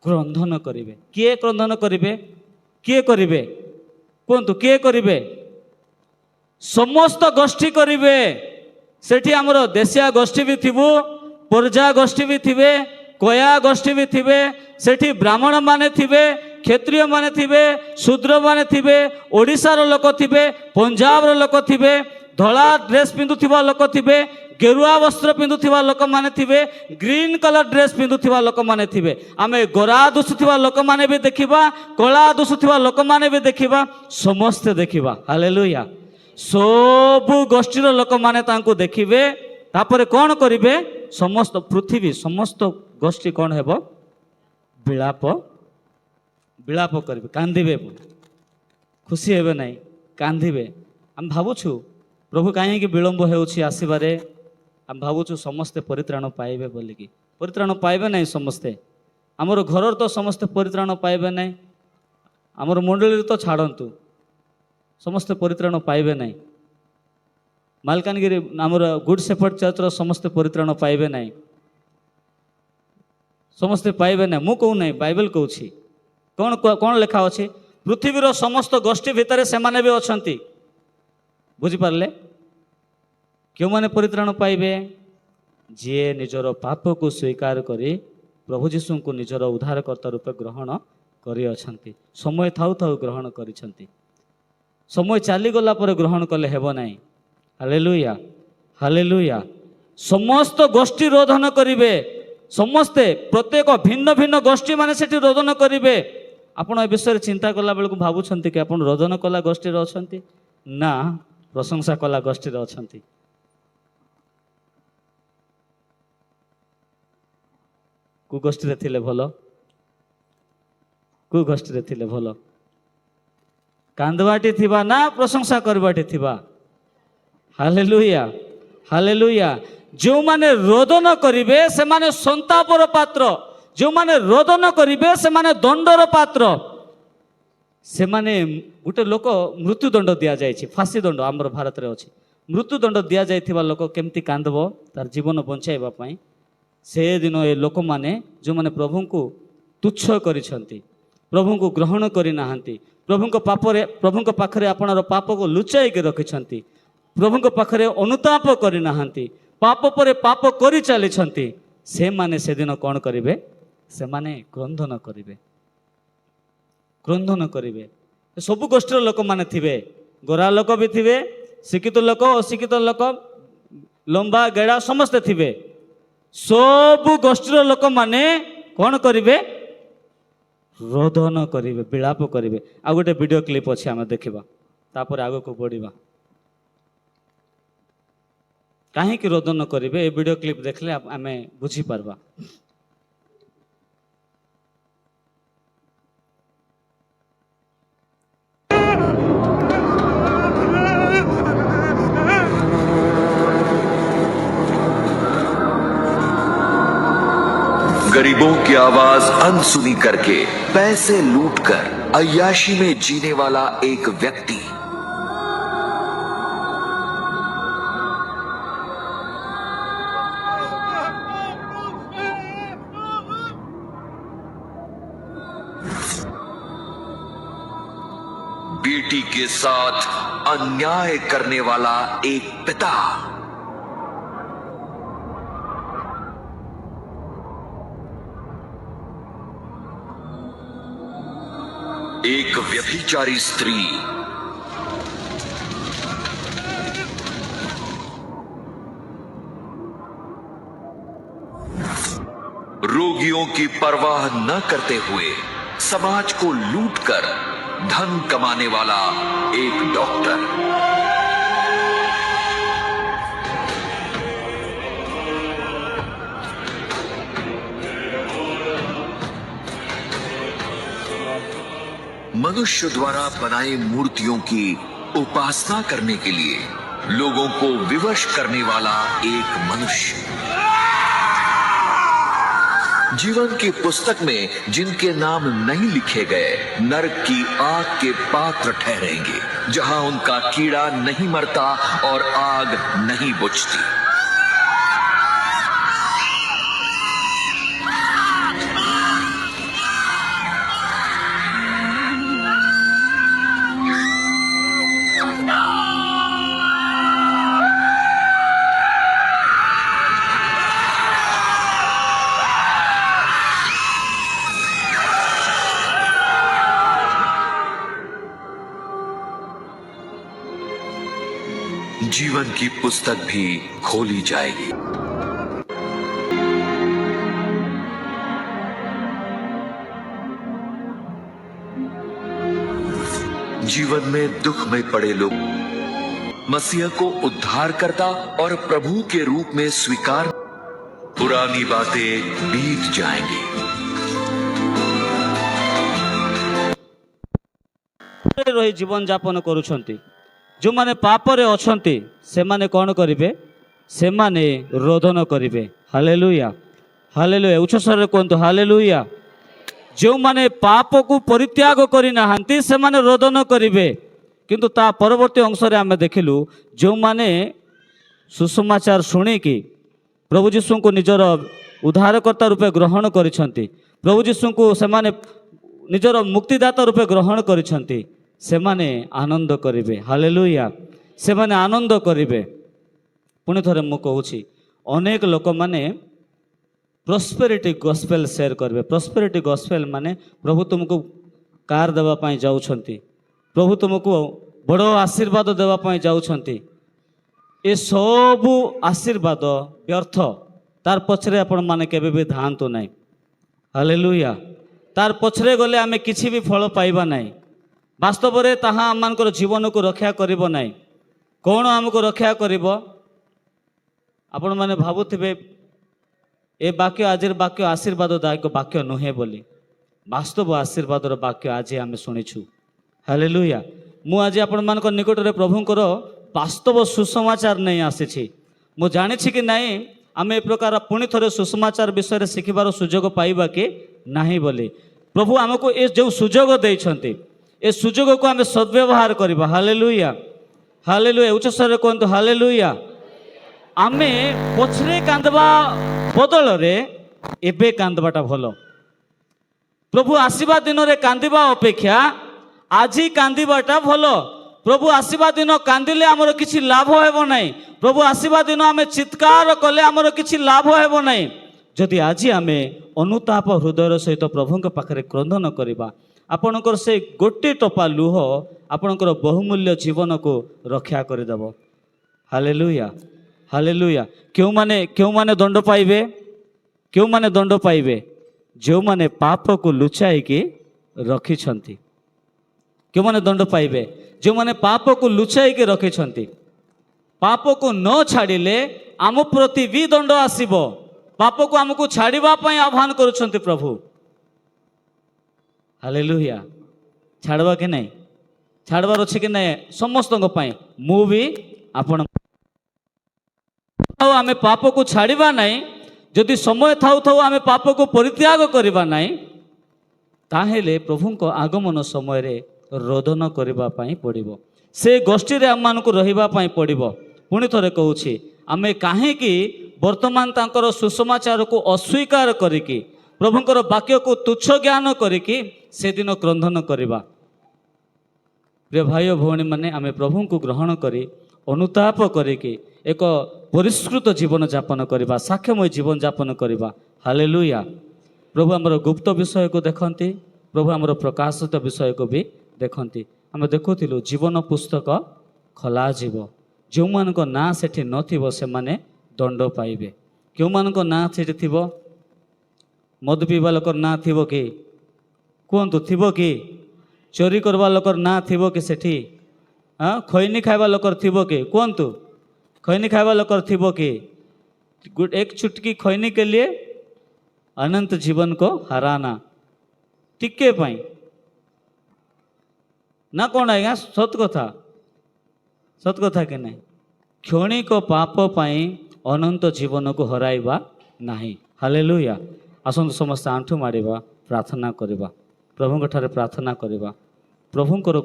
क्रंदन करिवे। किए क्रंदन करिवे? किए करिवे कहतु? किए करिवे? समस्त गोष्ठी करिवे। सेठी हमर देशिया गोष्ठी भी थिबु, पर्जा गोष्ठी भी थिबे, कया गोष्ठी भी थिबे, सेठी ब्राह्मण माने थिबे, क्षत्रिय माने थिबे, शूद्र माने थिबे, ओडिशार लोक थिबे, पंजाब रो लोक थिबे, धला ड्रेस पिंधुथिबा लोक थिबे, गेरुआ वस्त्र पिंधुथिबा लोक माने थिबे, ग्रीन कलर ड्रेस पिंधुथिबा लोक माने थिबे। आमे गोरा दुसुथिबा लोक माने भी देखिबा, कला दुसुथिबा लोक माने भी देखिबा, समस्त देखिबा। हालेलुया। सब गोष्ठीर लोक माने तांको देखिबे। तापरे कौन करिवे? समस्त पृथ्वी समस्त गोष्ठी कौन हेबो? विलाप, विलाप करिवे, कांदिबे, खुशी हेबे नहीं, कांदिबे। हम भाबुछु प्रभु कहीं विलंब होउछि आसीबारे, हम भाबुछु समस्ते परित्राण पाइबे बोलिकी। परित्राण पाइबे नहीं समस्ते। आमर घरर तो समस्ते परित्राण पाइबे नहीं, आमर मंडली तो छाड़ंतु, समस्ते परित्राण पाइबे नहीं। मालकानगिरी आमर गुड शेफर्ड चर्चर समस्ते परित्राण पाइबे नहीं, समस्ते पाइबे नहीं। मु कहू नहीं, बाइबल कहूछि। कौन कौन लिखा अछि? पृथ्वीर समस्त गोष्ठी भितर से माने भी अछंती। बुझी पारले? क्यों माने परित्राण पाइबे? जे निजर पाप को स्वीकार करी प्रभु जीशु को निजर उद्धारकर्ता रूपे ग्रहण करी अछंती। समय थाउ थाउ ग्रहण करिसंती। समय चली गला पर ग्रहण कले हेबो नहीं। Hallelujah, hallelujah. समस्त गोष्ठी रोधन करिवे, समस्ते प्रत्येक भिन्न भिन्न गोष्ठी माने सेठी रोदन करिवे। आपण ए विषय चिंता कला बेलକୁ भाबुछंती कि आपण रोदन कला गोष्ठी रे अछंती ना प्रशंसा कला गोष्ठी रे अछंती? को गोष्ठी रे थिले भलो? को गोष्ठी रे थिले भलो? कांदवाटी थिबा ना प्रशंसा करबाटी थिबा? Hallelujah, hallelujah. जो माने रोदन करिवे से माने संतापर पात्र, जो माने रोदन करिवे से माने दंडर पात्र। से माने गोटे लोक मृत्युदंड दिया जायछि, फांसी दंड आमर भारत रे अछि। मृत्युदंड दिया जायथिबा लोक केमती कांदबो तार जीवन बंचाइबा पई? से दिन ए लोक माने जो माने प्रभु को तुच्छ करिसंती, प्रभु को ग्रहण करि नाहंती, प्रभु को पापरे प्रभु को पाखरे आपनर पाप को लुचाई के रखिसंती, प्रभु को पाखरे अनुताप करि नाहंती, पाप परे पाप करि चलिसंती, से माने से दिन कौन करिवे? से माने क्रंदन करिवे, क्रंदन करिवे। सब गोष्ठीर लोक माने थिबे, गोरा लोक भी थिबे, शिक्षित लोक अशिक्षित लोक, लंबा गेड़ा समस्ते थिबे। सब गोष्ठीर लोक माने कौन करिवे? रोदन करिवे, विलाप करिवे। आ गोटे वीडियो क्लिप अछि, आमे देखिबा, तापर आगो को बढ़िबा। कहीं रोदन करिवे ए वीडियो क्लिप देखले आमे बुझी पारबा। गरीबों की आवाज अनसुनी करके पैसे लूटकर अय्याशी में जीने वाला एक व्यक्ति के साथ अन्याय करने वाला एक पिता। एक व्यभिचारी स्त्री, रोगियों की परवाह न करते हुए समाज को लूटकर धन कमाने वाला एक डॉक्टर। मनुष्य द्वारा बनाई मूर्तियों की उपासना करने के लिए लोगों को विवश करने वाला एक मनुष्य। जीवन की पुस्तक में जिनके नाम नहीं लिखे गए नरक की आग के पात्र ठहरेंगे, जहां उनका कीड़ा नहीं मरता और आग नहीं बुझती। जीवन की पुस्तक भी खोली जाएगी। जीवन में दुख में पड़े लोग मसीह को उद्धारकर्ता और प्रभु के रूप में स्वीकार, पुरानी बातें बीत जाएंगी। रही जीवन यापन करुछंती, जो माने पापरे अछंती सेमाने कौन करिवे, सेमाने रोदन करिवे। हालेलुया, हालेलुया, उच्च स्वर कहतु हालेलुया। जो माने पाप को परित्याग करि नाहांती सेमाने रोदन करिवे। किंतु ता परवर्ती अंश रे आमे देखिलु, जो माने सुसमाचार शुणिकी प्रभु जीशु को निजर उद्धारकर्ता रूपे ग्रहण करिसंती, प्रभु जीशु को सेमाने निजर मुक्तिदाता रूपे ग्रहण करिसंती, सेमाने आनंद करिवे। हालेलुया, सेमाने आनंद करिवे। पुणी थरे मु कहूछि, अनेक लोक माने प्रॉस्पेरिटी गॉस्पेल शेयर करिवे। प्रॉस्पेरिटी गॉस्पेल माने प्रभु तुमको कार देवा पई जाउछंती, प्रभु तुमको बड़ आशीर्वाद देवा पई जाउछंती। ए सबु आशीर्वाद व्यर्थ, तार पछरे आपण माने केबे भी धांतु नाही। हालेलुया, तार पछरे गले आमे किछि भी फल पाइबा नाही। वास्तव में ताहा आमर जीवन को रक्षा करिबो नाही। कौन आमको रक्षा करिबो? आपण माने भाबुथिबे ए वाक्य आजिर वाक्य आशीर्वाददायक वाक्य नुहे बोली। वास्तव आशीर्वादर वाक्य आज आम शुणीछु। हालेलुया, मु आज आपण मान निकट में प्रभुंकर वास्तव सुसमाचार नहीं आसी। मु जानी कि नहीं आम ए प्रकार पुणी थे सुसमाचार विषय शिखिबार सुजोग पाइबा कि नहीं बोली। प्रभु आमको ए जो सुजोग देइछंती, ए सुजोग को आम सद्व्यवहार करबा। हालेलुया, हालेलुया, उच्च स्वर कहतु हालेलुया। आमे पछरे कांदबा बदल रे एबे कांदबाटा भलो। प्रभु आसीबा दिन रे कांदिबा अपेक्षा आजी कांदिबाटा भलो। प्रभु आसीबा दिन कांदिले आमर किछि लाभ हेबो नाही। प्रभु आसीबा दिन आमे चित्कार कले आमर किछि लाभ हेबो नाही। जदि आजी आमे अनुताप हृदयर सहित प्रभुଙ୍କ पाखरे क्रंदन करिबा, आपणकर से गोटे टपा लुह आपणकर बहुमूल्य जीवन को रक्षा करदेव। Hallelujah, hallelujah. क्यों माने दंड पाइबे? क्यों माने दंड पाइबे? जो माने पाप को लुचाई की रखिछंती। क्यों माने दंड पाइबे? जो माने पाप को लुचाई के रखिछंती। पाप को न छाड़िले आम प्रति भी दंड आसीबो। पाप को आमको छाड़िबा पई आह्वान करुछंती प्रभु। हालेलुया, छाड़वा कि नहीं? छाड़बार अच्छे कि नहीं? समस्त मु भी आपण आमे पाप को छाड़िबा नहीं। जदि समय थाउ थाउ आमे पाप को परित्याग करिबा नहीं, ताहेले प्रभुंको आगमन समय रे रोदन करिबा पई पड़िबो। से गोष्ठी रे आम मानकु रहिबा पई पड़िबो। पुणी थरे कहूछि, आमे काहेकि वर्तमान तांकर सुसमाचार को अस्वीकार करिकि प्रभुंकर वाक्य को तुच्छ ज्ञान करिकि से दिन क्रंदन करिबा। प्रिय भाई और भौणी मैंने आम प्रभु को ग्रहण करी अनुताप करिकी एक परिष्कृत जीवन यापन करवा साक्ष्यमय जीवन यापन करवा हालेलुया। प्रभु आमर गुप्त विषय को देखती प्रभु आमर प्रकाशित विषय को भी देखती आम देखुलु जीवन पुस्तक खोल जो मान ना सेठी नथिबो से माने दंड पाइबे क्यों मान ना सेठी थिबो मद पीवा लोकर ना थिबो कि कहतु थिबो कि चोरी करवा लोकर ना थिबो कि सेठी हाँ खैनी खाइबा लोकर थिबो कि कहतु खैनी खाइबा लोकर थिबो कि एक चुटकी खैनी के लिए अनंत जीवन को हराना टिके पाई ना कौन आएगा सत कथा कि नहीं क्षणिक पाप पाई अनंत जीवन को हराइबा नहीं हालेलुया। आसंतु समस्त आंठु मारिबा प्रार्थना करिबा प्रभुଙ୍କ ठारे प्रार्थना करिबा प्रभुଙ୍କର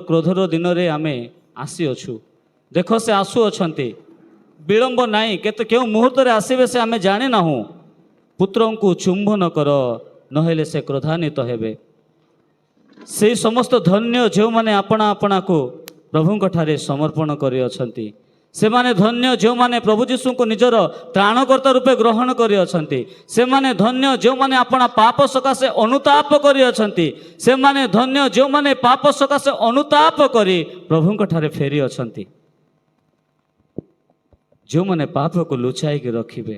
क्रोधर दिन रे आमे आसी अछु देख से आसु अछंती विलंब नहीं केते केउ मुहूर्त रे आसीबे से आमे जाने नाहु पुत्रन को चुंबन कर नहेले से क्रोधान्वित हेबे से समस्त धन्य जो माने अपना अपना को प्रभुଙ୍କ ठारे समर्पण करि अछंती से माने धन्य जो माने प्रभु जीशु को निजर त्राणकर्ता रूपे ग्रहण करि अछंती से माने धन्य जो माने अपना पाप सकाशे अनुताप करि अछंती से माने धन्य जो माने पाप सकाशे अनुताप करि प्रभुଙ୍କ ठारे फेरी अछंती जो माने पाप को लुचाई के रखिबे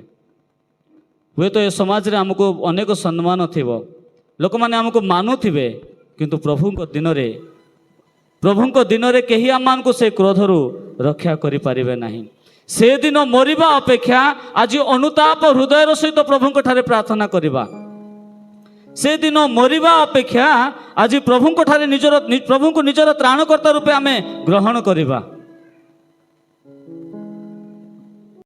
हुए तो ये समाज रे हमको अनेक सम्मान थिबो लोक माने हमको मानुथिबे किंतु प्रभुଙ୍କ दिन कही आम को से क्रोधरु रक्षा करि पारिबे नहीं से दिन मरिबा अपेक्षा आज अनुताप हृदय सहित प्रभुଙ୍କ ठारे प्रार्थना करिबा से दिन मरिबा अपेक्षा आज प्रभुଙ୍କ ठारे प्रभु को निजर त्राणकर्ता रूपे आमे ग्रहण करिबा